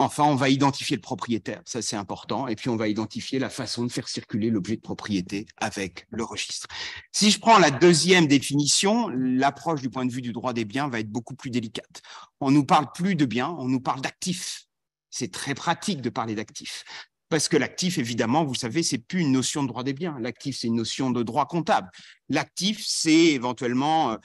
Enfin, on va identifier le propriétaire, ça c'est important, et puis on va identifier la façon de faire circuler l'objet de propriété avec le registre. Si je prends la deuxième définition, l'approche du point de vue du droit des biens va être beaucoup plus délicate. On ne nous parle plus de biens, on nous parle d'actifs. C'est très pratique de parler d'actifs. Parce que l'actif, évidemment, vous savez, c'est plus une notion de droit des biens. L'actif, c'est une notion de droit comptable. L'actif, c'est éventuellement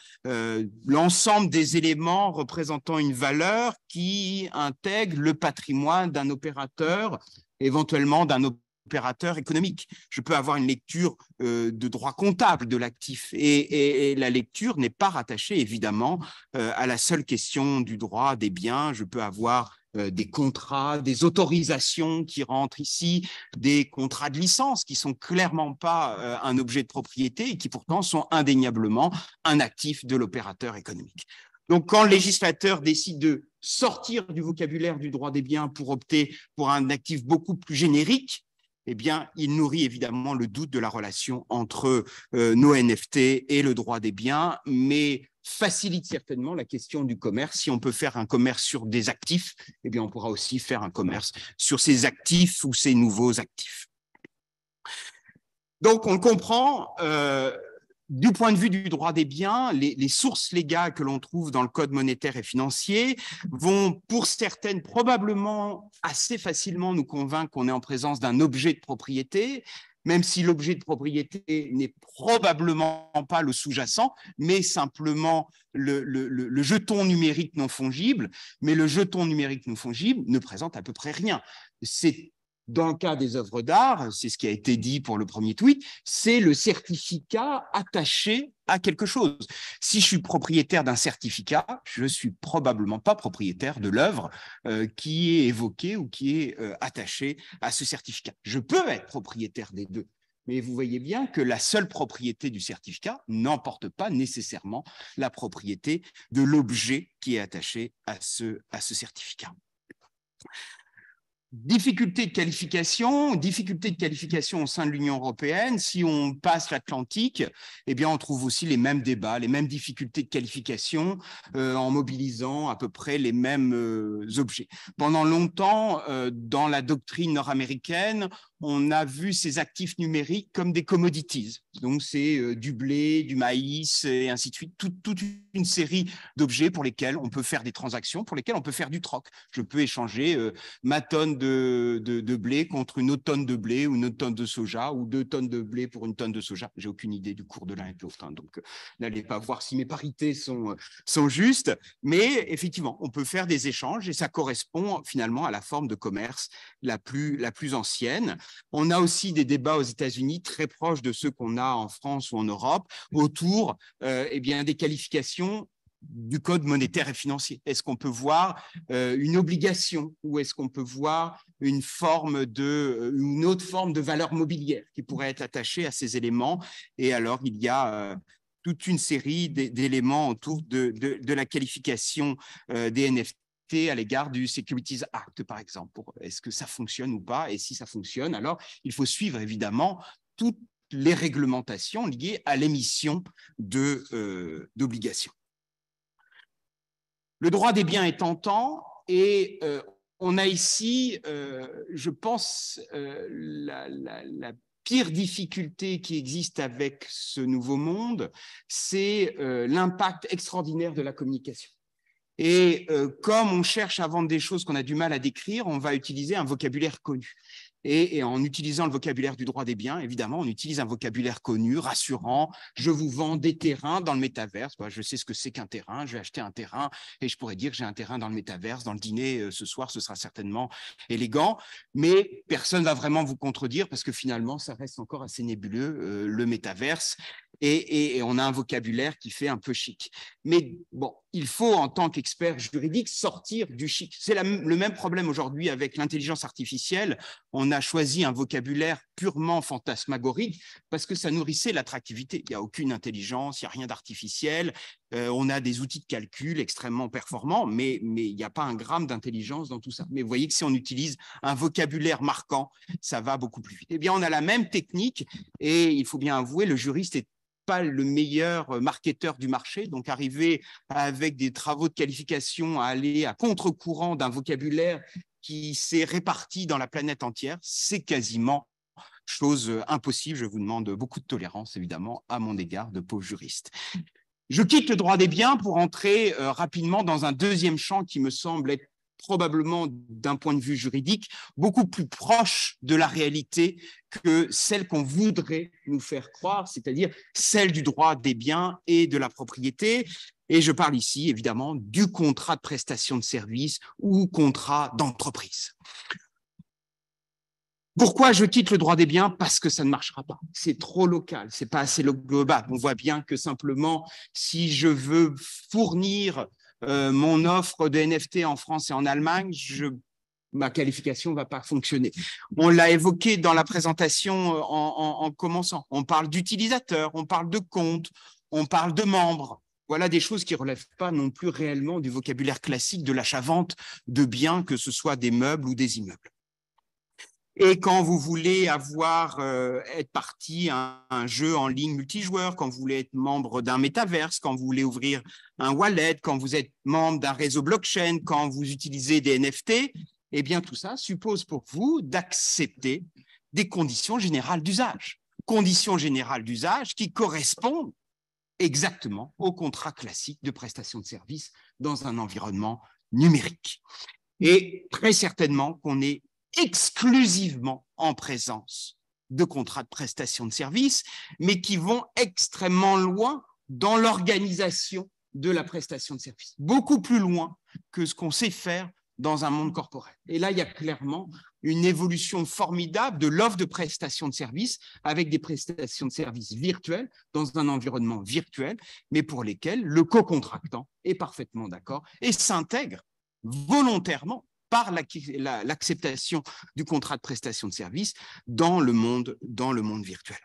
l'ensemble des éléments représentant une valeur qui intègre le patrimoine d'un opérateur, éventuellement d'un opérateur économique. Je peux avoir une lecture de droit comptable de l'actif, et la lecture n'est pas rattachée, évidemment, à la seule question du droit des biens. Je peux avoir des contrats, des autorisations qui rentrent ici, des contrats de licence qui sont clairement pas un objet de propriété et qui pourtant sont indéniablement un actif de l'opérateur économique. Donc, quand le législateur décide de sortir du vocabulaire du droit des biens pour opter pour un actif beaucoup plus générique, eh bien, il nourrit évidemment le doute de la relation entre nos NFT et le droit des biens, mais facilite certainement la question du commerce. Si on peut faire un commerce sur des actifs, eh bien, on pourra aussi faire un commerce sur ces actifs ou ces nouveaux actifs. Donc, on le comprend, du point de vue du droit des biens, les sources légales que l'on trouve dans le code monétaire et financier vont, pour certaines, probablement assez facilement nous convaincre qu'on est en présence d'un objet de propriété, même si l'objet de propriété n'est probablement pas le sous-jacent, mais simplement le jeton numérique non fongible. Mais le jeton numérique non fongible ne présente à peu près rien. C'est dans le cas des œuvres d'art, c'est ce qui a été dit pour le premier tweet, c'est le certificat attaché à quelque chose. Si je suis propriétaire d'un certificat, je ne suis probablement pas propriétaire de l'œuvre qui est évoquée ou qui est attachée à ce certificat. Je peux être propriétaire des deux, mais vous voyez bien que la seule propriété du certificat n'emporte pas nécessairement la propriété de l'objet qui est attaché à ce certificat. difficulté de qualification au sein de l'Union européenne. Si on passe l'Atlantique, eh bien, on trouve aussi les mêmes débats, les mêmes difficultés de qualification en mobilisant à peu près les mêmes objets. Pendant longtemps, dans la doctrine nord-américaine, on a vu ces actifs numériques comme des commodities. Donc, c'est du blé, du maïs et ainsi de suite. Toute une série d'objets pour lesquels on peut faire des transactions, pour lesquels on peut faire du troc. Je peux échanger ma tonne de blé contre une autre tonne de blé ou une autre tonne de soja ou 2 tonnes de blé pour une tonne de soja. J'ai aucune idée du cours de l'un et de l'autre. Hein, donc, n'allez pas voir si mes parités sont justes. Mais effectivement, on peut faire des échanges et ça correspond finalement à la forme de commerce la plus ancienne. On a aussi des débats aux États-Unis très proches de ceux qu'on a en France ou en Europe autour eh bien, des qualifications du code monétaire et financier. Est-ce qu'on peut voir une obligation ou est-ce qu'on peut voir une autre forme de valeur mobilière qui pourrait être attachée à ces éléments? Et alors, il y a toute une série d'éléments autour de la qualification des NFT à l'égard du Securities Act, par exemple. Est-ce que ça fonctionne ou pas? Et si ça fonctionne, alors il faut suivre évidemment toutes les réglementations liées à l'émission d'obligations. Le droit des biens est tentant et on a ici, je pense, la pire difficulté qui existe avec ce nouveau monde, c'est l'impact extraordinaire de la communication. Et comme on cherche à vendre des choses qu'on a du mal à décrire, on va utiliser un vocabulaire connu. Et en utilisant le vocabulaire du droit des biens, évidemment, on utilise un vocabulaire connu, rassurant. Je vous vends des terrains dans le métaverse. Je sais ce que c'est qu'un terrain. Je vais acheter un terrain et je pourrais dire que j'ai un terrain dans le métaverse. Dans le dîner ce soir, ce sera certainement élégant. Mais personne ne va vraiment vous contredire parce que finalement, ça reste encore assez nébuleux, le métaverse. Et on a un vocabulaire qui fait un peu chic. Mais bon, il faut, en tant qu'expert juridique, sortir du chic. C'est le même problème aujourd'hui avec l'intelligence artificielle. On a choisi un vocabulaire purement fantasmagorique parce que ça nourrissait l'attractivité. Il n'y a aucune intelligence, il n'y a rien d'artificiel. On a des outils de calcul extrêmement performants, mais il n'y a pas un gramme d'intelligence dans tout ça. Mais vous voyez que si on utilise un vocabulaire marquant, ça va beaucoup plus vite. Eh bien, on a la même technique et il faut bien avouer, le juriste est pas le meilleur marketeur du marché, donc arriver avec des travaux de qualification à aller à contre-courant d'un vocabulaire qui s'est réparti dans la planète entière, c'est quasiment chose impossible. Je vous demande beaucoup de tolérance, évidemment, à mon égard de pauvre juriste. Je quitte le droit des biens pour entrer rapidement dans un deuxième champ qui me semble être probablement, d'un point de vue juridique, beaucoup plus proche de la réalité que celle qu'on voudrait nous faire croire, c'est-à-dire celle du droit des biens et de la propriété. Et je parle ici, évidemment, du contrat de prestation de service ou contrat d'entreprise. Pourquoi je quitte le droit des biens? Parce que ça ne marchera pas. C'est trop local, c'est pas assez global. On voit bien que simplement, si je veux fournir mon offre de NFT en France et en Allemagne, ma qualification ne va pas fonctionner. On l'a évoqué dans la présentation en commençant. On parle d'utilisateurs, on parle de comptes, on parle de membres. Voilà des choses qui ne relèvent pas non plus réellement du vocabulaire classique de l'achat-vente de biens, que ce soit des meubles ou des immeubles. Et quand vous voulez être partie à un jeu en ligne multijoueur, quand vous voulez être membre d'un métaverse, quand vous voulez ouvrir un wallet, quand vous êtes membre d'un réseau blockchain, quand vous utilisez des NFT, eh bien tout ça suppose pour vous d'accepter des conditions générales d'usage. Conditions générales d'usage qui correspondent exactement au contrat classique de prestation de service dans un environnement numérique. Et très certainement qu'on est exclusivement en présence de contrats de prestation de services, mais qui vont extrêmement loin dans l'organisation de la prestation de services, beaucoup plus loin que ce qu'on sait faire dans un monde corporel. Et là, il y a clairement une évolution formidable de l'offre de prestation de services avec des prestations de services virtuelles dans un environnement virtuel, mais pour lesquelles le co-contractant est parfaitement d'accord et s'intègre volontairement par l'acceptation du contrat de prestation de service dans le monde virtuel.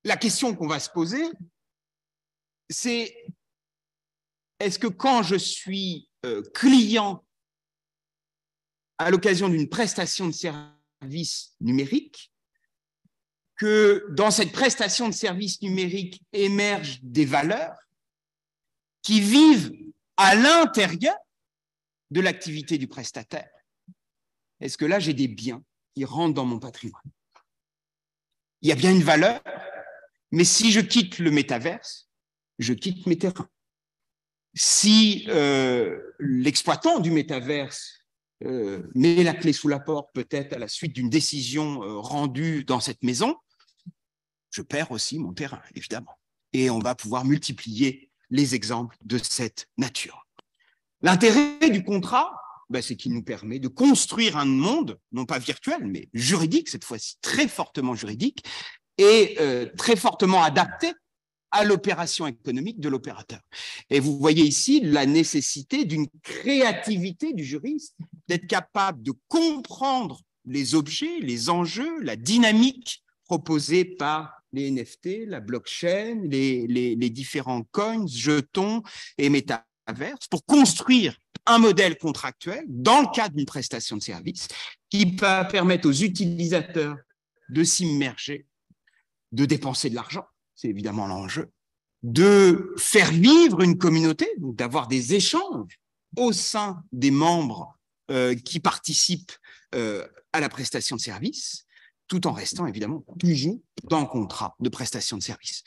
La question qu'on va se poser, c'est est-ce que quand je suis client à l'occasion d'une prestation de service numérique, que dans cette prestation de service numérique émergent des valeurs qui vivent à l'intérieur de l'activité du prestataire. Est-ce que là, j'ai des biens qui rentrent dans mon patrimoine? Il y a bien une valeur, mais si je quitte le métaverse, je quitte mes terrains. Si l'exploitant du métaverse met la clé sous la porte, peut-être à la suite d'une décision rendue dans cette maison, je perds aussi mon terrain, évidemment. Et on va pouvoir multiplier les exemples de cette nature. L'intérêt du contrat, c'est qu'il nous permet de construire un monde, non pas virtuel, mais juridique, cette fois-ci très fortement juridique, et très fortement adapté à l'opération économique de l'opérateur. Et vous voyez ici la nécessité d'une créativité du juriste, d'être capable de comprendre les objets, les enjeux, la dynamique proposée par les NFT, la blockchain, les différents coins, jetons et métaverses pour construire un modèle contractuel dans le cadre d'une prestation de service qui va permettre aux utilisateurs de s'immerger, de dépenser de l'argent, c'est évidemment l'enjeu, de faire vivre une communauté, donc d'avoir des échanges au sein des membres qui participent à la prestation de service, tout en restant évidemment toujours dans le contrat de prestation de service.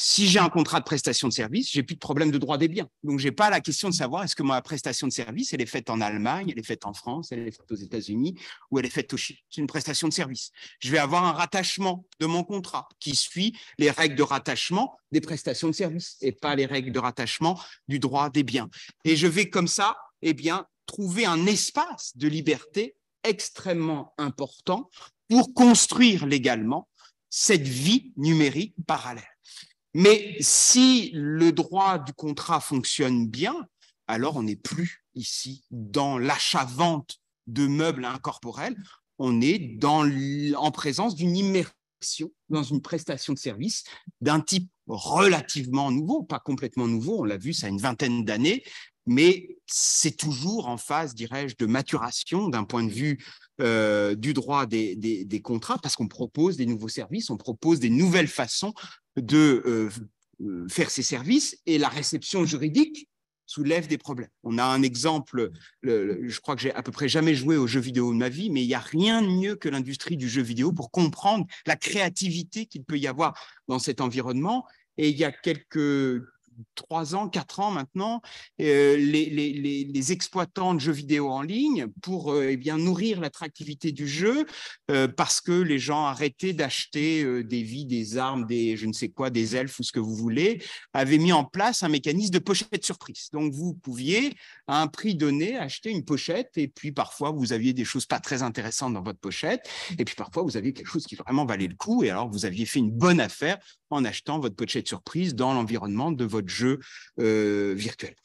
Si j'ai un contrat de prestation de service, j'ai plus de problème de droit des biens. Donc, j'ai pas la question de savoir est-ce que ma prestation de service, elle est faite en Allemagne, elle est faite en France, elle est faite aux États-Unis ou elle est faite au Chili. C'est une prestation de service. Je vais avoir un rattachement de mon contrat qui suit les règles de rattachement des prestations de service et pas les règles de rattachement du droit des biens. Et je vais comme ça, trouver un espace de liberté extrêmement important pour construire légalement cette vie numérique parallèle. Mais si le droit du contrat fonctionne bien, alors on n'est plus ici dans l'achat-vente de meubles incorporels, on est en présence d'une immersion dans une prestation de service d'un type relativement nouveau, pas complètement nouveau, on l'a vu, ça a une vingtaine d'années, mais c'est toujours en phase, dirais-je, de maturation d'un point de vue du droit des contrats, parce qu'on propose des nouveaux services, on propose des nouvelles façons de faire ces services, et la réception juridique soulève des problèmes. On a un exemple, je crois que j'ai à peu près jamais joué aux jeux vidéo de ma vie, mais il n'y a rien de mieux que l'industrie du jeu vidéo pour comprendre la créativité qu'il peut y avoir dans cet environnement. Et il y a quelques 3 ans, 4 ans maintenant, les exploitants de jeux vidéo en ligne, pour nourrir l'attractivité du jeu, parce que les gens arrêtaient d'acheter des vies, des armes, des je ne sais quoi, des elfes ou ce que vous voulez, avaient mis en place un mécanisme de pochette surprise. Donc, vous pouviez, à un prix donné, acheter une pochette, et puis parfois, vous aviez des choses pas très intéressantes dans votre pochette, et puis parfois, vous aviez quelque chose qui vraiment valait le coup, et alors vous aviez fait une bonne affaire en achetant votre pochette surprise dans l'environnement de votre jeu virtuel.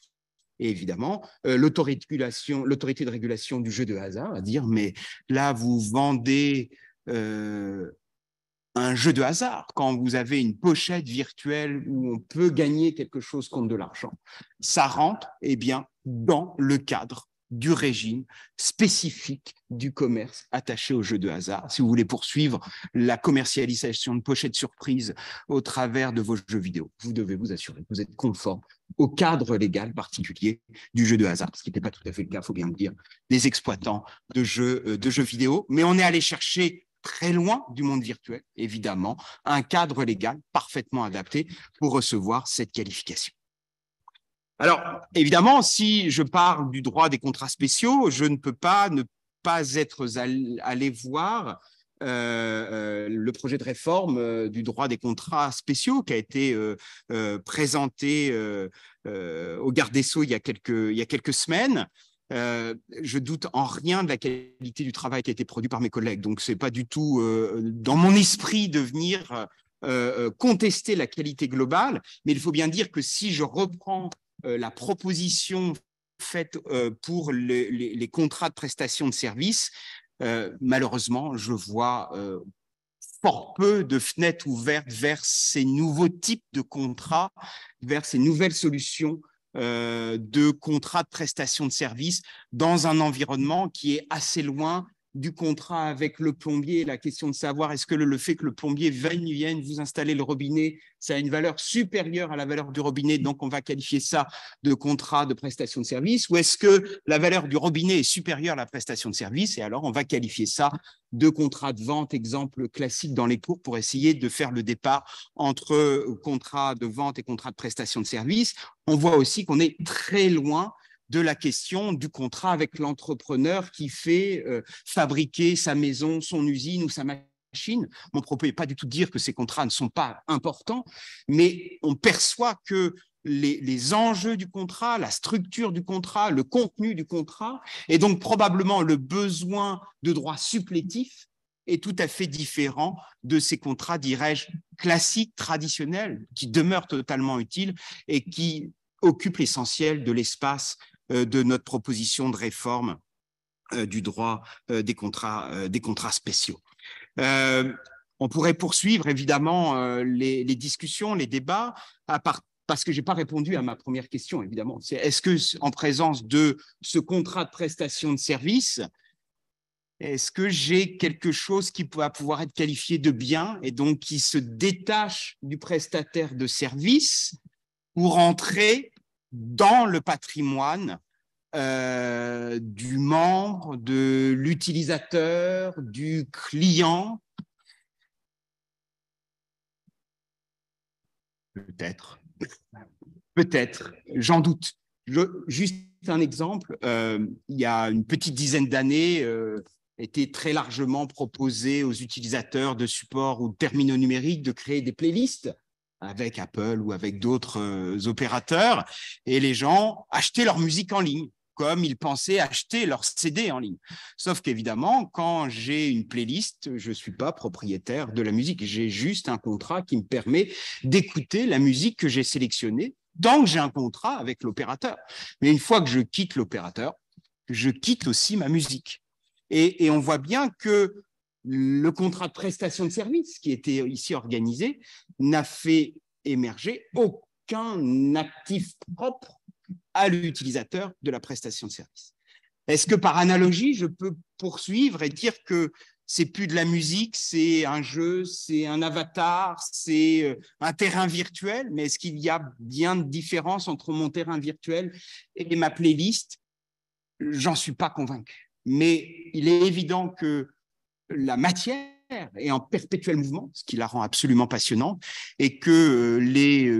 Et évidemment, l'autorité de régulation du jeu de hasard va dire, mais là, vous vendez un jeu de hasard quand vous avez une pochette virtuelle où on peut gagner quelque chose contre de l'argent. Ça rentre, dans le cadre du régime spécifique du commerce attaché au jeu de hasard. Si vous voulez poursuivre la commercialisation de pochettes surprises au travers de vos jeux vidéo, vous devez vous assurer que vous êtes conforme au cadre légal particulier du jeu de hasard, ce qui n'était pas tout à fait le cas, il faut bien le dire, des exploitants de jeux vidéo. Mais on est allé chercher très loin du monde virtuel, évidemment, un cadre légal parfaitement adapté pour recevoir cette qualification. Alors, évidemment, si je parle du droit des contrats spéciaux, je ne peux pas ne pas être allé voir le projet de réforme du droit des contrats spéciaux qui a été présenté au garde des Sceaux il y a quelques semaines. Je doute en rien de la qualité du travail qui a été produit par mes collègues. Donc, ce n'est pas du tout dans mon esprit de venir contester la qualité globale, mais il faut bien dire que si je reprends la proposition faite pour les contrats de prestation de services, malheureusement, je vois fort peu de fenêtres ouvertes vers ces nouveaux types de contrats, vers ces nouvelles solutions de contrat de prestation de service dans un environnement qui est assez loin du contrat avec le plombier. La question de savoir est-ce que le fait que le plombier vienne vous installer le robinet, ça a une valeur supérieure à la valeur du robinet, donc on va qualifier ça de contrat de prestation de service, ou est-ce que la valeur du robinet est supérieure à la prestation de service, et alors on va qualifier ça de contrat de vente, exemple classique dans les cours pour essayer de faire le départ entre contrat de vente et contrat de prestation de service. On voit aussi qu'on est très loin de la question du contrat avec l'entrepreneur qui fait fabriquer sa maison, son usine ou sa machine. Mon propos n'est pas du tout de dire que ces contrats ne sont pas importants, mais on perçoit que les enjeux du contrat, la structure du contrat, le contenu du contrat, et donc probablement le besoin de droits supplétifs est tout à fait différent de ces contrats, dirais-je, classiques, traditionnels, qui demeurent totalement utiles et qui occupent l'essentiel de l'espace de notre proposition de réforme du droit des contrats spéciaux. On pourrait poursuivre évidemment les discussions, les débats, parce que je n'ai pas répondu à ma première question, évidemment. C'est est-ce que, en présence de ce contrat de prestation de service, est-ce que j'ai quelque chose qui va pouvoir être qualifié de bien et donc qui se détache du prestataire de service pour entrer dans le patrimoine du membre, de l'utilisateur, du client? Peut-être, j'en doute. Juste un exemple, il y a une petite dizaine d'années, était très largement proposé aux utilisateurs de supports ou de terminaux numériques de créer des playlists avec Apple ou avec d'autres opérateurs, et les gens achetaient leur musique en ligne, comme ils pensaient acheter leur CD en ligne. Sauf qu'évidemment, quand j'ai une playlist, je ne suis pas propriétaire de la musique, j'ai juste un contrat qui me permet d'écouter la musique que j'ai sélectionnée, tant que j'ai un contrat avec l'opérateur. Mais une fois que je quitte l'opérateur, je quitte aussi ma musique. Et on voit bien que le contrat de prestation de service qui était ici organisé n'a fait émerger aucun actif propre à l'utilisateur de la prestation de service. Est-ce que par analogie, je peux poursuivre et dire que c'est plus de la musique, c'est un jeu, c'est un avatar, c'est un terrain virtuel, mais est-ce qu'il y a bien de différence entre mon terrain virtuel et ma playlist? J'en suis pas convaincu. Mais il est évident que la matière est en perpétuel mouvement, ce qui la rend absolument passionnante, et que les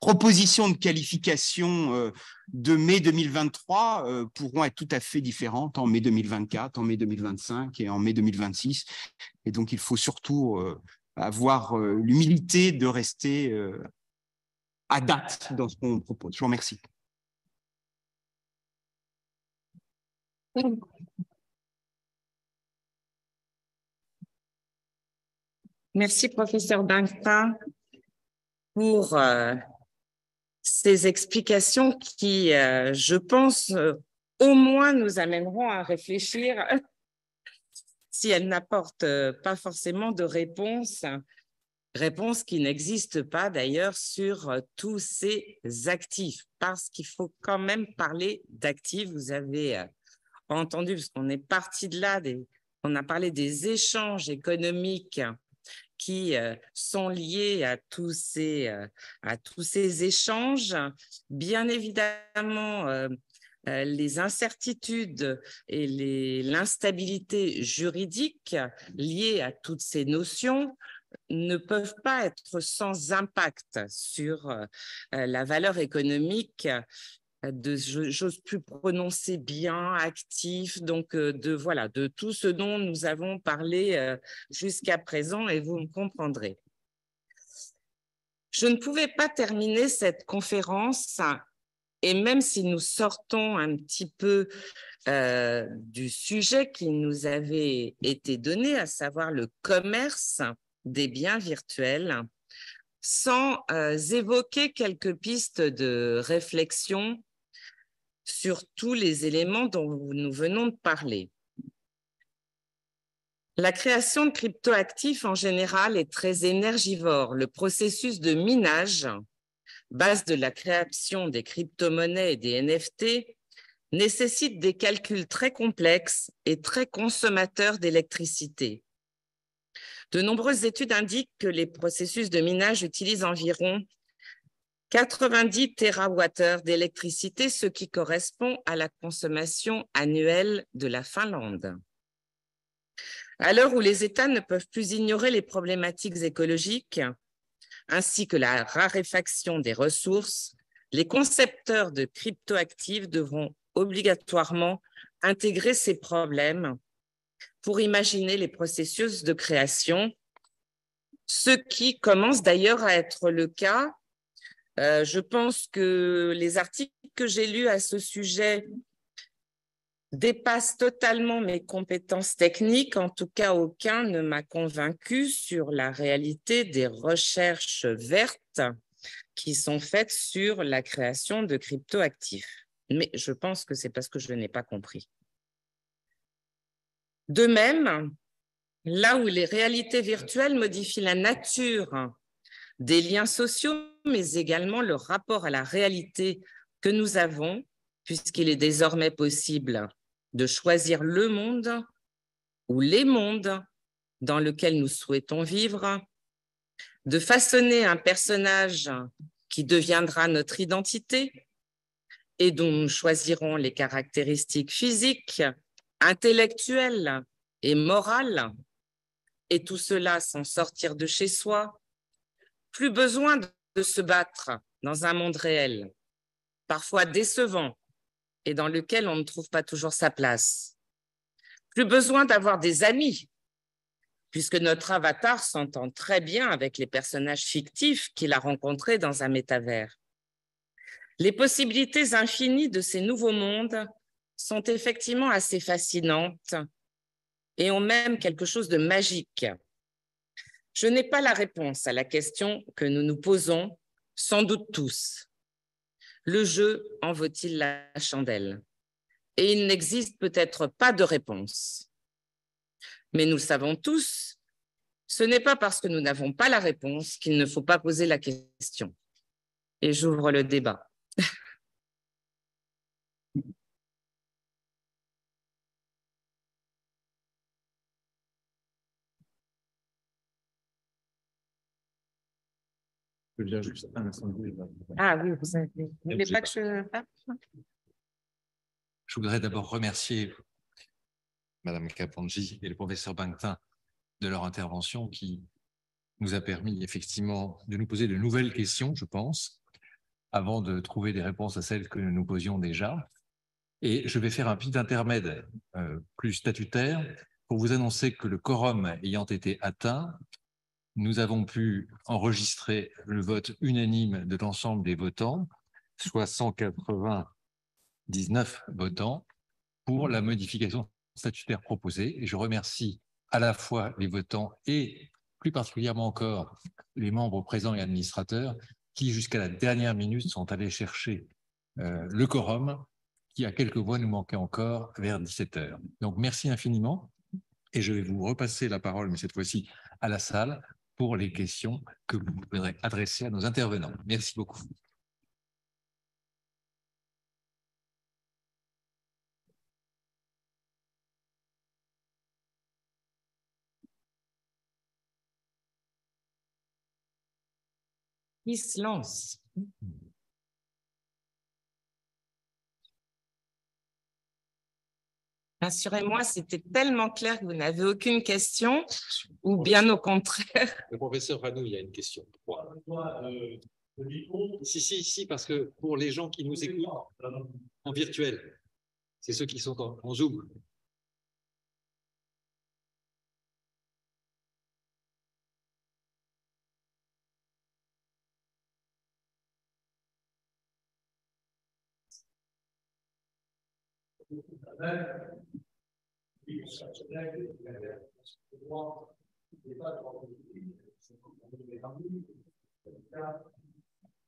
propositions de qualification de mai 2023 pourront être tout à fait différentes en mai 2024, en mai 2025 et en mai 2026. Et donc, il faut surtout avoir l'humilité de rester à date dans ce qu'on propose. Je vous remercie. Merci, professeur Bankta, pour ces explications qui, je pense, au moins nous amèneront à réfléchir si elles n'apportent pas forcément de réponse qui n'existent pas d'ailleurs sur tous ces actifs, parce qu'il faut quand même parler d'actifs. Vous avez entendu, parce qu'on est parti de là, on a parlé des échanges économiques qui sont liés à tous ces échanges. Bien évidemment, les incertitudes et l'instabilité juridique liées à toutes ces notions ne peuvent pas être sans impact sur la valeur économique j'ose plus prononcer bien, actif, donc de tout ce dont nous avons parlé jusqu'à présent, et vous me comprendrez. Je ne pouvais pas terminer cette conférence, et même si nous sortons un petit peu du sujet qui nous avait été donné, à savoir le commerce des biens virtuels, sans évoquer quelques pistes de réflexion sur tous les éléments dont nous venons de parler. La création de cryptoactifs en général est très énergivore. Le processus de minage base de la création des crypto-monnaies et des NFT, nécessite des calculs très complexes et très consommateurs d'électricité. De nombreuses études indiquent que les processus de minage utilisent environ 90 TWh d'électricité, ce qui correspond à la consommation annuelle de la Finlande. À l'heure où les États ne peuvent plus ignorer les problématiques écologiques, ainsi que la raréfaction des ressources, les concepteurs de cryptoactifs devront obligatoirement intégrer ces problèmes pour imaginer les processus de création, ce qui commence d'ailleurs à être le cas. Je pense que les articles que j'ai lus à ce sujet dépassent totalement mes compétences techniques. En tout cas, aucun ne m'a convaincu sur la réalité des recherches vertes qui sont faites sur la création de cryptoactifs. Mais je pense que c'est parce que je n'ai pas compris. De même, là où les réalités virtuelles modifient la nature des liens sociaux, mais également le rapport à la réalité que nous avons, puisqu'il est désormais possible de choisir le monde ou les mondes dans lesquels nous souhaitons vivre, de façonner un personnage qui deviendra notre identité et dont nous choisirons les caractéristiques physiques, intellectuelles et morales, et tout cela sans sortir de chez soi. Plus besoin de se battre dans un monde réel, parfois décevant et dans lequel on ne trouve pas toujours sa place. Plus besoin d'avoir des amis, puisque notre avatar s'entend très bien avec les personnages fictifs qu'il a rencontrés dans un métavers. Les possibilités infinies de ces nouveaux mondes sont effectivement assez fascinantes et ont même quelque chose de magique. Je n'ai pas la réponse à la question que nous nous posons, sans doute tous. Le jeu en vaut-il la chandelle? Et il n'existe peut-être pas de réponse. Mais nous le savons tous, ce n'est pas parce que nous n'avons pas la réponse qu'il ne faut pas poser la question. Et j'ouvre le débat. Ah oui, vous ne voulez pas que je parle? Je voudrais d'abord remercier Madame Kapandji et le professeur Banktin de leur intervention qui nous a permis effectivement de nous poser de nouvelles questions, je pense, avant de trouver des réponses à celles que nous nous posions déjà. Et je vais faire un petit intermède plus statutaire pour vous annoncer que le quorum ayant été atteint, nous avons pu enregistrer le vote unanime de l'ensemble des votants, soit 199 votants, pour la modification statutaire proposée. Et je remercie à la fois les votants et plus particulièrement encore les membres présents et administrateurs qui, jusqu'à la dernière minute, sont allés chercher le quorum qui, à quelques voix, nous manquait encore vers 17 h. Donc, merci infiniment. Et je vais vous repasser la parole, mais cette fois-ci à la salle, pour les questions que vous voudrez adresser à nos intervenants. Merci beaucoup. Qui se lance? Rassurez-moi, c'était tellement clair que vous n'avez aucune question, ou bien au contraire. Le professeur Ranou, il y a une question. Si, parce que pour les gens qui nous écoutent en virtuel, c'est ceux qui sont en Zoom.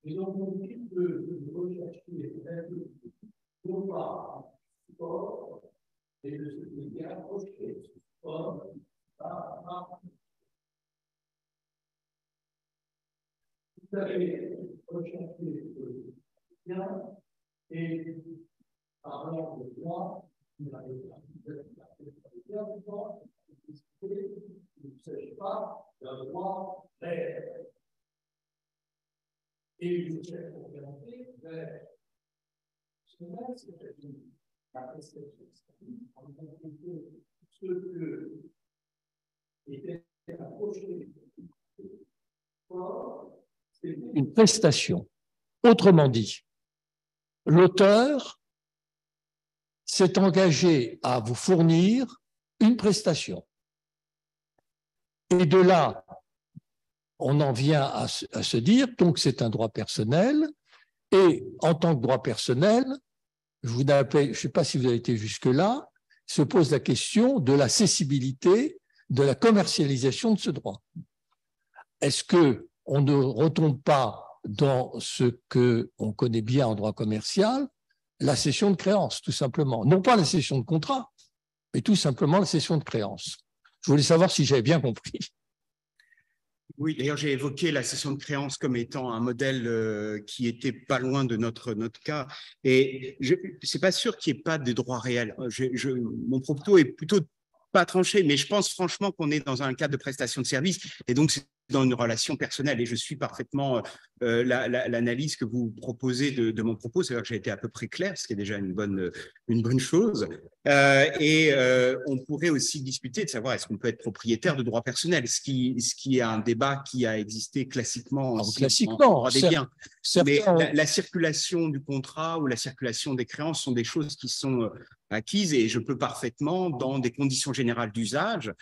Et donc, on dit de rechercher non pas sport et de se dire approcher sport par. Vous avez recherché parlant de droit, il ne s'agit pas d'un droit réel. Et je vais orienter vers ce que c'est la prestation en compléter ce que était approché. Une prestation. Autrement dit, l'auteur s'est engagé à vous fournir une prestation. Et de là, on en vient à se dire, donc c'est un droit personnel, et en tant que droit personnel, je ne sais pas si vous avez été jusque-là, se pose la question de la cessibilité, de la commercialisation de ce droit. Est-ce qu'on ne retombe pas dans ce qu'on connaît bien en droit commercial, la cession de créance, tout simplement. Non pas la cession de contrat, mais tout simplement la cession de créance. Je voulais savoir si j'avais bien compris. Oui, d'ailleurs, j'ai évoqué la cession de créance comme étant un modèle qui était pas loin de notre cas. Et c'est pas sûr qu'il n'y ait pas de droit réel. Mon propos est plutôt pas tranché, mais je pense franchement qu'on est dans un cadre de prestation de service. Et donc, c'est dans une relation personnelle. Et je suis parfaitement l'analyse que vous proposez de mon propos. C'est-à-dire que j'ai été à peu près clair, ce qui est déjà une bonne chose. On pourrait aussi discuter de savoir est-ce qu'on peut être propriétaire de droits personnels, ce qui est un débat qui a existé classiquement en droit des biens. Mais la circulation du contrat ou la circulation des créances sont des choses qui sont acquises et je peux parfaitement, dans des conditions générales d'usage,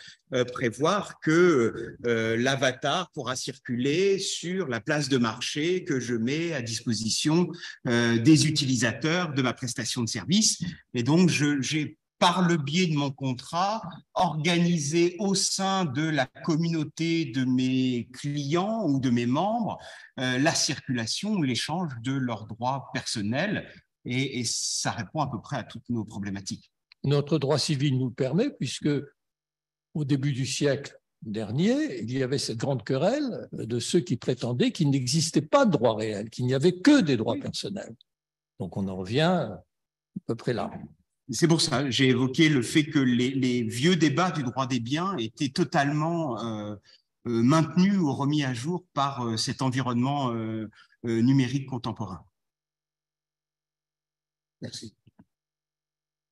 prévoir que l'avatar pourra circuler sur la place de marché que je mets à disposition des utilisateurs de ma prestation de service. Et donc, j'ai, par le biais de mon contrat, organisé au sein de la communauté de mes clients ou de mes membres la circulation ou l'échange de leurs droits personnels. Et ça répond à peu près à toutes nos problématiques. Notre droit civil nous le permet, puisque au début du siècle dernier, il y avait cette grande querelle de ceux qui prétendaient qu'il n'existait pas de droit réel, qu'il n'y avait que des droits personnels. Donc on en revient à peu près là. C'est pour ça, j'ai évoqué le fait que les vieux débats du droit des biens étaient totalement maintenus ou remis à jour par cet environnement numérique contemporain. Merci.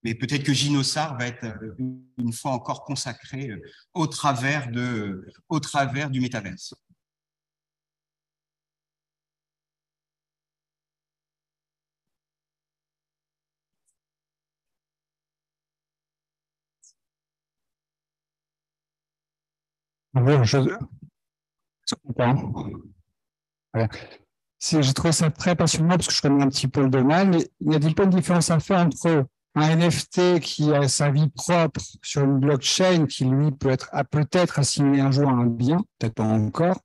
Mais peut-être que Ginosar va être une fois encore consacré au travers du métaverse. Bonjour, je comprends. Voilà. J'ai trouvé ça très passionnant parce que je connais un petit peu le domaine. Mais il y a pas une différence à faire entre un NFT qui a sa vie propre sur une blockchain qui, lui, peut-être assigné un jour à un bien, peut-être pas encore,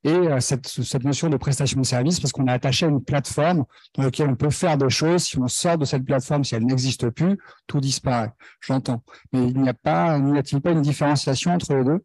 et cette notion de prestation de service parce qu'on est attaché à une plateforme dans laquelle on peut faire des choses. Si on sort de cette plateforme, si elle n'existe plus, tout disparaît. J'entends. Mais n'y a-t-il pas une différenciation entre les deux?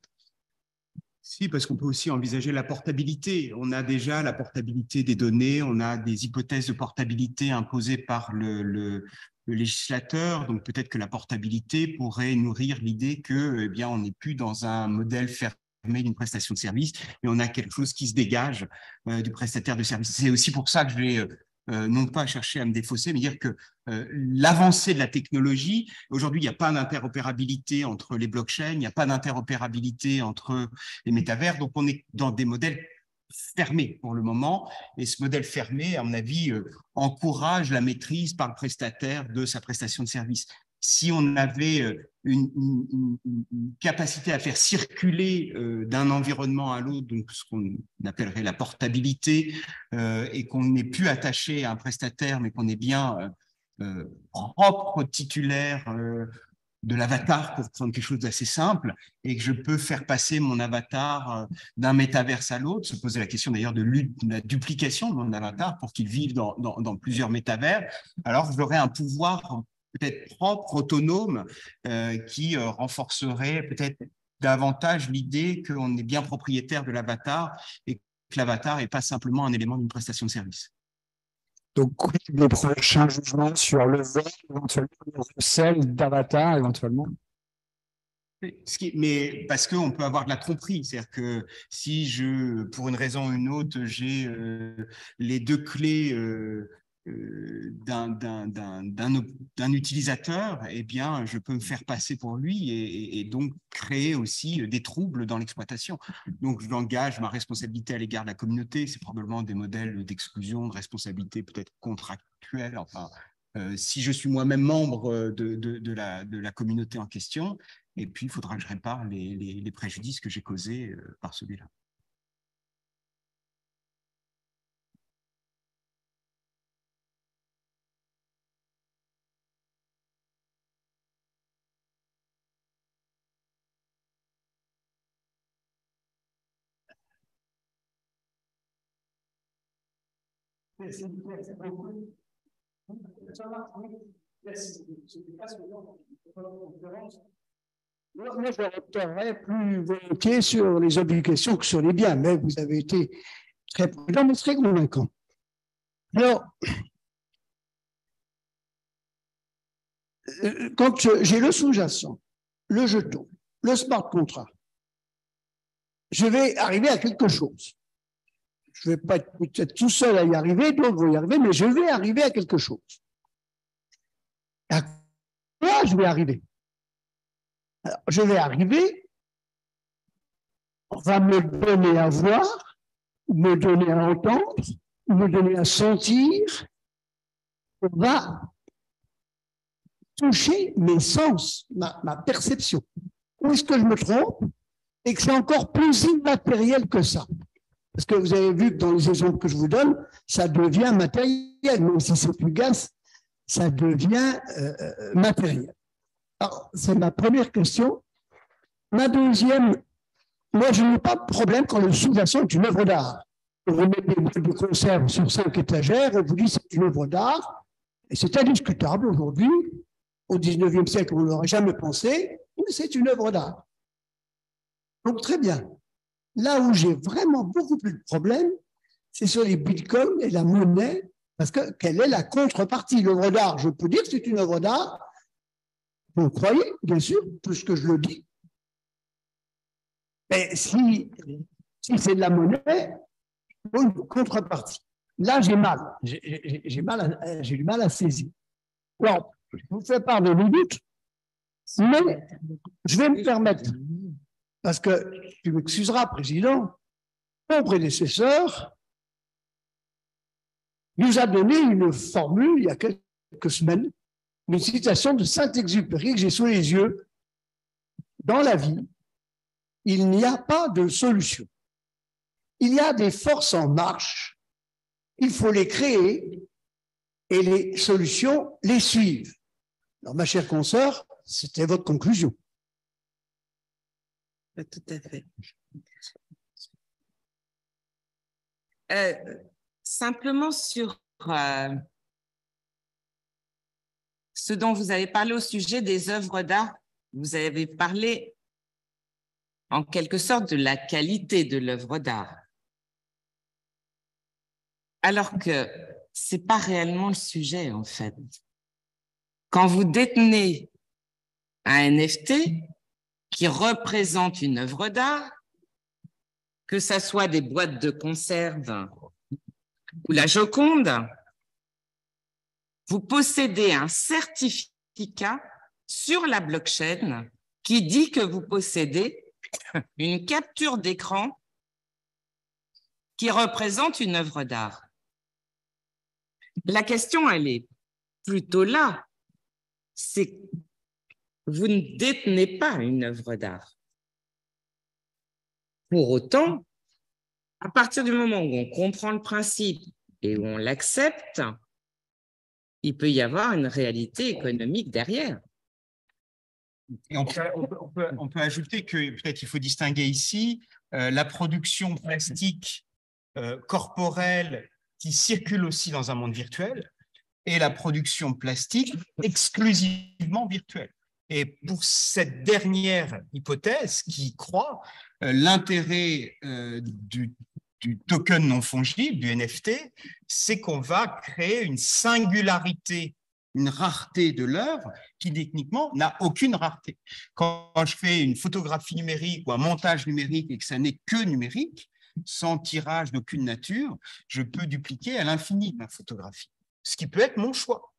Si, parce qu'on peut aussi envisager la portabilité. On a déjà la portabilité des données, on a des hypothèses de portabilité imposées par le législateur. Donc peut-être que la portabilité pourrait nourrir l'idée que, eh bien, on n'est plus dans un modèle fermé d'une prestation de service, mais on a quelque chose qui se dégage du prestataire de service. C'est aussi pour ça que je vais non pas chercher à me défausser, mais dire que l'avancée de la technologie, aujourd'hui, il n'y a pas d'interopérabilité entre les blockchains, il n'y a pas d'interopérabilité entre les métavers, donc on est dans des modèles fermés pour le moment, et ce modèle fermé, à mon avis, encourage la maîtrise par le prestataire de sa prestation de service. Si on avait une capacité à faire circuler d'un environnement à l'autre, donc ce qu'on appellerait la portabilité, et qu'on n'est plus attaché à un prestataire, mais qu'on est bien propre titulaire de l'avatar, pour prendre quelque chose d'assez simple, et que je peux faire passer mon avatar d'un métaverse à l'autre, se poser la question d'ailleurs de la duplication de mon avatar pour qu'il vive dans plusieurs métavers, alors j'aurais un pouvoir peut-être propre, autonome, qui renforcerait peut-être davantage l'idée qu'on est bien propriétaire de l'avatar et que l'avatar n'est pas simplement un élément d'une prestation de service. Donc, les prochains jugements sur le vol, éventuellement, le recel d'avatar, éventuellement. Mais parce qu'on peut avoir de la tromperie, c'est-à-dire que si pour une raison ou une autre, j'ai les deux clés d'un utilisateur, eh bien, je peux me faire passer pour lui et donc créer aussi des troubles dans l'exploitation. Donc, j'engage ma responsabilité à l'égard de la communauté. C'est probablement des modèles d'exclusion, de responsabilité peut-être contractuelle. Enfin, si je suis moi-même membre de la communauté en question, et puis il faudra que je répare les préjudices que j'ai causés par celui-là. Moi, je resterai plus volontiers sur les obligations que sur les biens, mais vous avez été très prudent, mais très convaincant. Alors, quand j'ai le sous-jacent, le jeton, le smart contract, je vais arriver à quelque chose. Je ne vais pas être peut-être tout seul à y arriver, d'autres vont y arriver, mais je vais arriver à quelque chose. À quoi je vais arriver? Alors, je vais arriver, on va me donner à voir, me donner à entendre, me donner à sentir, on va toucher mes sens, ma perception. Où est-ce que je me trompe? Et que c'est encore plus immatériel que ça. Parce que vous avez vu que dans les exemples que je vous donne, ça devient matériel, même si c'est fugace, ça devient matériel. Alors, c'est ma première question. Ma deuxième, moi, je n'ai pas de problème quand le sous-jacent est une œuvre d'art. Vous mettez des boîtes de conserve sur 5 étagères, on vous dit que c'est une œuvre d'art, et c'est indiscutable aujourd'hui. Au XIXe siècle, on ne l'aurait jamais pensé, mais c'est une œuvre d'art. Donc, très bien. Là où j'ai vraiment beaucoup plus de problèmes, c'est sur les bitcoins et la monnaie, parce que quelle est la contrepartie? L'œuvre d'art, je peux dire que c'est une œuvre d'art. Vous le croyez, bien sûr, plus que je le dis. Mais si c'est de la monnaie, il faut une contrepartie. Là, j'ai mal. J'ai du mal à saisir. Alors, je vous fais part de mes doutes, mais je vais me permettre, parce que tu m'excuseras, Président, mon prédécesseur nous a donné une formule il y a quelques semaines, une citation de Saint-Exupéry que j'ai sous les yeux. Dans la vie, il n'y a pas de solution. Il y a des forces en marche, il faut les créer et les solutions les suivent. Alors, ma chère consoeur, c'était votre conclusion. Tout à fait. Simplement sur ce dont vous avez parlé au sujet des œuvres d'art, vous avez parlé en quelque sorte de la qualité de l'œuvre d'art, alors que ce n'est pas réellement le sujet en fait. Quand vous détenez un NFT qui représente une œuvre d'art, que ce soit des boîtes de conserve ou la Joconde, vous possédez un certificat sur la blockchain qui dit que vous possédez une capture d'écran qui représente une œuvre d'art. La question, elle est plutôt là. C'est vous ne détenez pas une œuvre d'art. Pour autant, à partir du moment où on comprend le principe et où on l'accepte, il peut y avoir une réalité économique derrière. Et on peut ajouter que peut-être il faut distinguer ici la production plastique corporelle qui circule aussi dans un monde virtuel et la production plastique exclusivement virtuelle. Et pour cette dernière hypothèse qui croit, l'intérêt du token non fongible, du NFT, c'est qu'on va créer une singularité, une rareté de l'œuvre qui techniquement n'a aucune rareté. Quand je fais une photographie numérique ou un montage numérique et que ça n'est que numérique, sans tirage d'aucune nature, je peux dupliquer à l'infini ma photographie, ce qui peut être mon choix.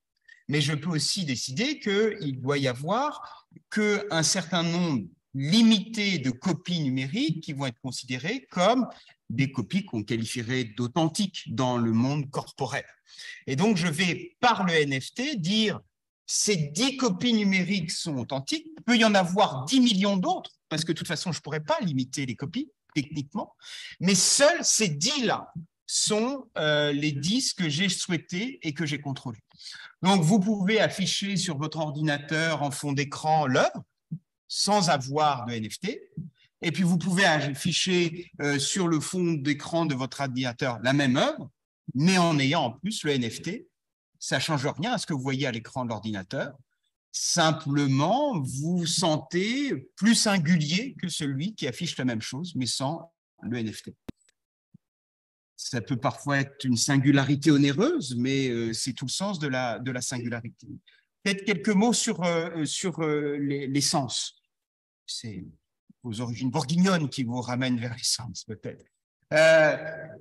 Mais je peux aussi décider qu'il doit y avoir qu'un certain nombre limité de copies numériques qui vont être considérées comme des copies qu'on qualifierait d'authentiques dans le monde corporel. Et donc, je vais, par le NFT, dire ces 10 copies numériques sont authentiques. Il peut y en avoir 10 millions d'autres, parce que de toute façon, je ne pourrais pas limiter les copies, techniquement. Mais seuls ces 10-là sont les 10 que j'ai souhaités et que j'ai contrôlés. Donc, vous pouvez afficher sur votre ordinateur en fond d'écran l'œuvre sans avoir de NFT. Et puis, vous pouvez afficher sur le fond d'écran de votre ordinateur la même œuvre, mais en ayant en plus le NFT. Ça ne change rien à ce que vous voyez à l'écran de l'ordinateur. Simplement, vous sentez plus singulier que celui qui affiche la même chose, mais sans le NFT. Ça peut parfois être une singularité onéreuse, mais c'est tout le sens de la singularité. Peut-être quelques mots sur les sens. C'est vos origines bourguignonnes qui vous ramènent vers les sens, peut-être.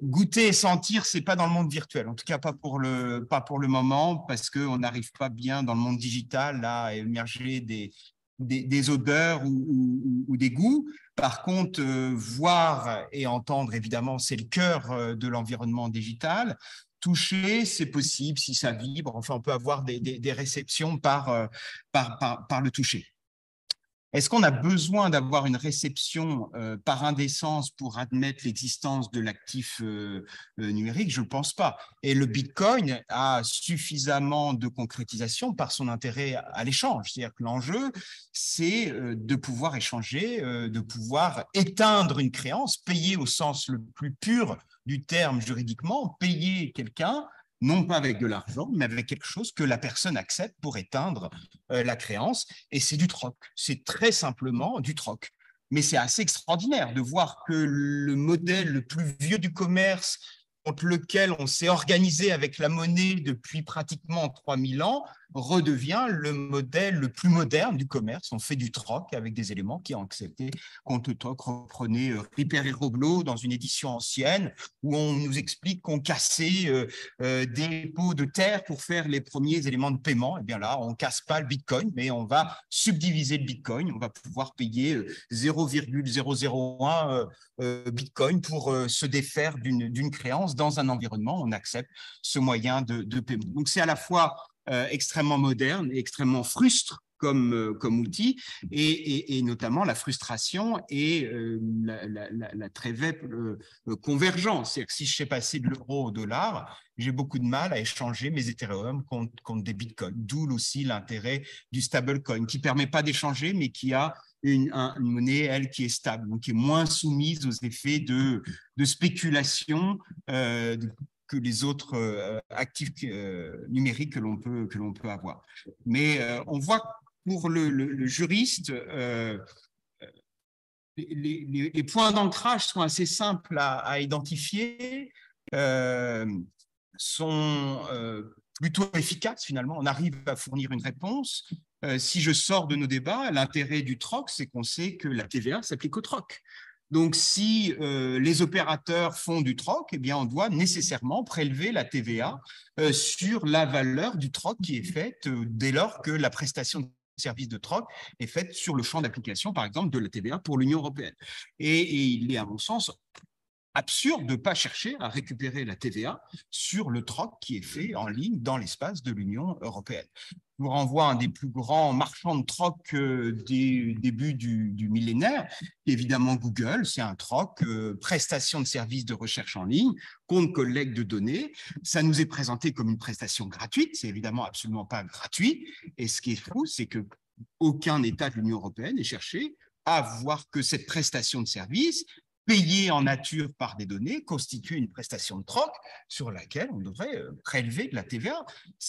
Goûter et sentir, c'est pas dans le monde virtuel, en tout cas pas pour le moment, parce qu'on n'arrive pas bien dans le monde digital à émerger des odeurs ou des goûts. Par contre, voir et entendre, évidemment, c'est le cœur de l'environnement digital. Toucher, c'est possible si ça vibre. Enfin, on peut avoir des réceptions par le toucher. Est-ce qu'on a besoin d'avoir une réception par indécence pour admettre l'existence de l'actif numérique? Je ne pense pas. Et le Bitcoin a suffisamment de concrétisation par son intérêt à l'échange. C'est-à-dire que l'enjeu, c'est de pouvoir échanger, de pouvoir éteindre une créance, payer au sens le plus pur du terme juridiquement, payer quelqu'un, non pas avec de l'argent, mais avec quelque chose que la personne accepte pour éteindre la créance. Et c'est du troc. C'est très simplement du troc. Mais c'est assez extraordinaire de voir que le modèle le plus vieux du commerce, contre lequel on s'est organisé avec la monnaie depuis pratiquement 3000 ans, redevient le modèle le plus moderne du commerce. On fait du troc avec des éléments qui ont accepté contre le troc. Reprenez Ripper et Robleau dans une édition ancienne où on nous explique qu'on cassait des pots de terre pour faire les premiers éléments de paiement. Et bien là, on ne casse pas le Bitcoin, mais on va subdiviser le Bitcoin. On va pouvoir payer 0,001 Bitcoin pour se défaire d'une créance dans un environnement. On accepte ce moyen de paiement. Donc, c'est à la fois extrêmement moderne et extrêmement frustre comme outil, et notamment la frustration et la très faible convergence. C'est-à-dire que si je sais passer de l'euro au dollar, j'ai beaucoup de mal à échanger mes Ethereum contre des Bitcoins. D'où aussi l'intérêt du stablecoin, qui ne permet pas d'échanger, mais qui a une monnaie, elle, qui est stable, donc qui est moins soumise aux effets de spéculation que les autres actifs numériques que l'on peut avoir. Mais on voit pour le juriste, les points d'ancrage sont assez simples à identifier, sont plutôt efficaces finalement. On arrive à fournir une réponse. Si je sors de nos débats, l'intérêt du troc, c'est qu'on sait que la TVA s'applique au troc. Donc, si les opérateurs font du troc, eh bien, on doit nécessairement prélever la TVA sur la valeur du troc qui est faite dès lors que la prestation de service de troc est faite sur le champ d'application, par exemple, de la TVA pour l'Union européenne. Et il est, à mon sens, absurde de ne pas chercher à récupérer la TVA sur le troc qui est fait en ligne dans l'espace de l'Union européenne. Je vous renvoie à un des plus grands marchands de troc des débuts du millénaire, évidemment Google. C'est un troc, prestation de services de recherche en ligne, compte collecte de données. Ça nous est présenté comme une prestation gratuite. C'est évidemment absolument pas gratuit. Et ce qui est fou, c'est que aucun État de l'Union européenne n'ait cherché à voir que cette prestation de service payée en nature par des données, constitue une prestation de troc sur laquelle on devrait prélever de la TVA.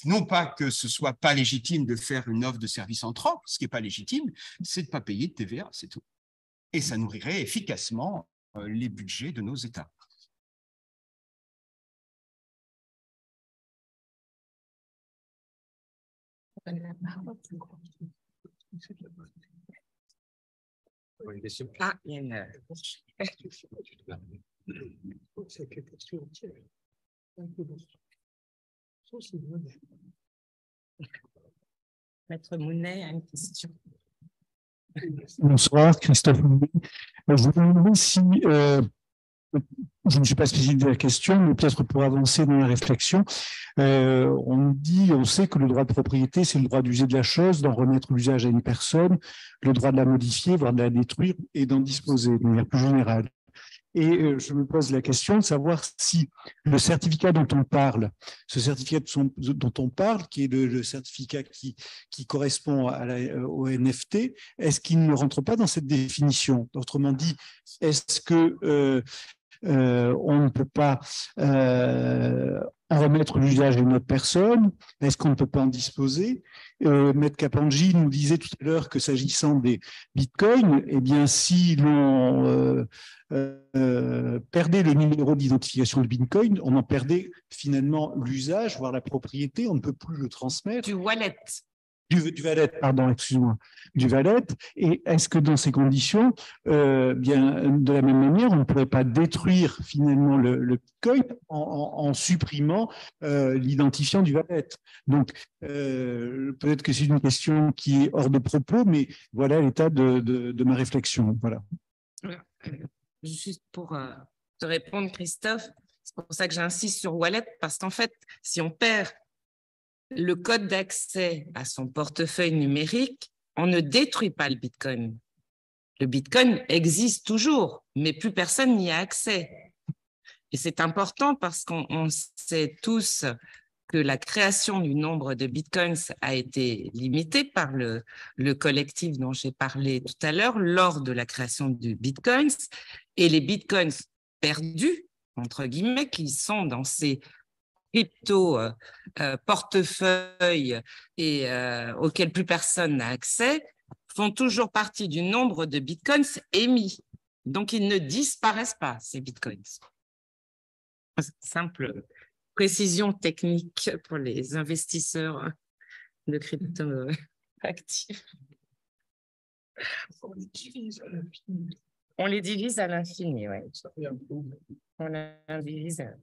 Non pas que ce soit pas légitime de faire une offre de service en troc, ce qui n'est pas légitime, c'est de ne pas payer de TVA, c'est tout. Et ça nourrirait efficacement les budgets de nos États. Ah, il y a une... Maître Mounet a une question. Bonsoir, Christophe Mounet. Je vous demande si, je ne suis pas spécialiste de la question, mais peut-être pour avancer dans la réflexion, on sait que le droit de propriété, c'est le droit d'user de la chose, d'en remettre l'usage à une personne, le droit de la modifier, voire de la détruire et d'en disposer de manière plus générale. Et je me pose la question de savoir si le certificat dont on parle, ce certificat dont on parle, qui est le certificat qui correspond au NFT, est-ce qu'il ne rentre pas dans cette définition? Autrement dit, est-ce que on ne peut pas en remettre l'usage à une autre personne? Est-ce qu'on ne peut pas en disposer? Maître Kapanji nous disait tout à l'heure que s'agissant des bitcoins, eh bien, si l'on perdait le numéro d'identification de bitcoin, on en perdait finalement l'usage, voire la propriété, on ne peut plus le transmettre. Du wallet. Du wallet, pardon, excuse-moi, du wallet. Et est-ce que dans ces conditions, bien, de la même manière, on ne pourrait pas détruire finalement le bitcoin en supprimant l'identifiant du wallet? Donc, peut-être que c'est une question qui est hors de propos, mais voilà l'état de ma réflexion. Voilà. Juste pour te répondre, Christophe, c'est pour ça que j'insiste sur wallet, parce qu'en fait, si on perd le code d'accès à son portefeuille numérique, on ne détruit pas le Bitcoin. Le Bitcoin existe toujours, mais plus personne n'y a accès. Et c'est important parce qu'on sait tous que la création du nombre de Bitcoins a été limitée par le collectif dont j'ai parlé tout à l'heure lors de la création du Bitcoin. Et les Bitcoins perdus, entre guillemets, qui sont dans ces crypto portefeuilles et auxquels plus personne n'a accès, font toujours partie du nombre de bitcoins émis. Donc, ils ne disparaissent pas, ces bitcoins. Simple précision technique pour les investisseurs de crypto actifs. On les divise à l'infini. On les divise à l'infini, oui. On les divise à...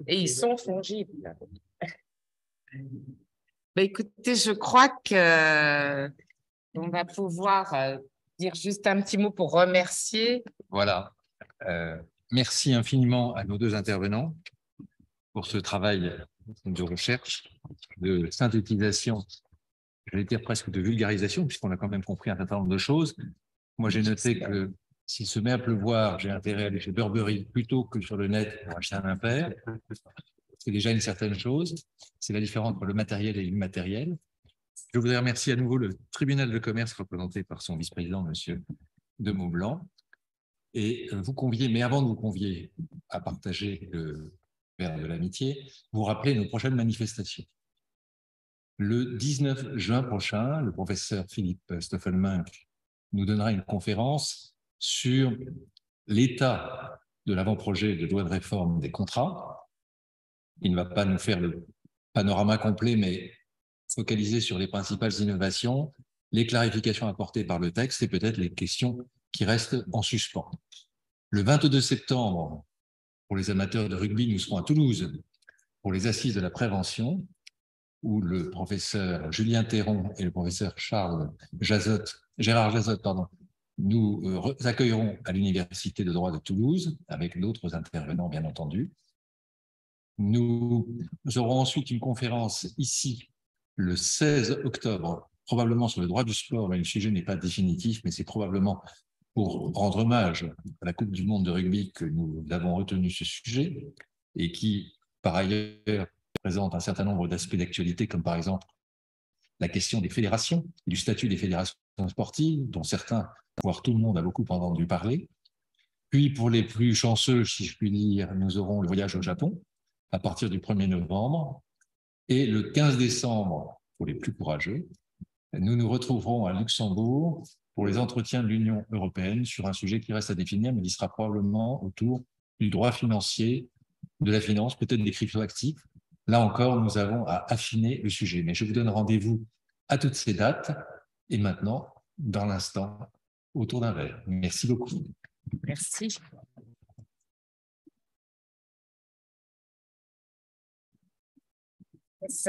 Et ils sont fongibles. Ben, écoutez, je crois qu'on va pouvoir dire juste un petit mot pour remercier. Voilà. Merci infiniment à nos deux intervenants pour ce travail de recherche, de synthétisation, j'allais dire presque de vulgarisation, puisqu'on a quand même compris un certain nombre de choses. Moi, j'ai noté que s'il se met à pleuvoir, j'ai intérêt à aller chez Burberry plutôt que sur le net pour acheter un impair. C'est déjà une certaine chose. C'est la différence entre le matériel et l'immatériel. Je voudrais remercier à nouveau le tribunal de commerce représenté par son vice-président, M. de Maublanc. Et vous convier, mais avant de vous convier à partager le verre de l'amitié, vous rappelez nos prochaines manifestations. Le 19 juin prochain, le professeur Philippe Stoffelmunk nous donnera une conférence sur l'état de l'avant-projet de loi de réforme des contrats. Il ne va pas nous faire le panorama complet, mais focaliser sur les principales innovations, les clarifications apportées par le texte et peut-être les questions qui restent en suspens. Le 22 septembre, pour les amateurs de rugby, nous serons à Toulouse pour les assises de la prévention, où le professeur Julien Théron et le professeur Gérard Jazotte, nous accueillerons à l'Université de droit de Toulouse, avec d'autres intervenants, bien entendu. Nous aurons ensuite une conférence ici, le 16 octobre, probablement sur le droit du sport. Le sujet n'est pas définitif, mais c'est probablement pour rendre hommage à la Coupe du monde de rugby que nous avons retenu ce sujet, et qui, par ailleurs, présente un certain nombre d'aspects d'actualité, comme par exemple la question des fédérations, du statut des fédérations sportives, dont certains, voire tout le monde, a beaucoup entendu parler. Puis, pour les plus chanceux, si je puis dire, nous aurons le voyage au Japon à partir du 1er novembre. Et le 15 décembre, pour les plus courageux, nous nous retrouverons à Luxembourg pour les entretiens de l'Union européenne sur un sujet qui reste à définir, mais qui sera probablement autour du droit financier, de la finance, peut-être des cryptoactifs, là encore, nous avons à affiner le sujet. Mais je vous donne rendez-vous à toutes ces dates et maintenant, dans l'instant, autour d'un verre. Merci beaucoup. Merci. Yes,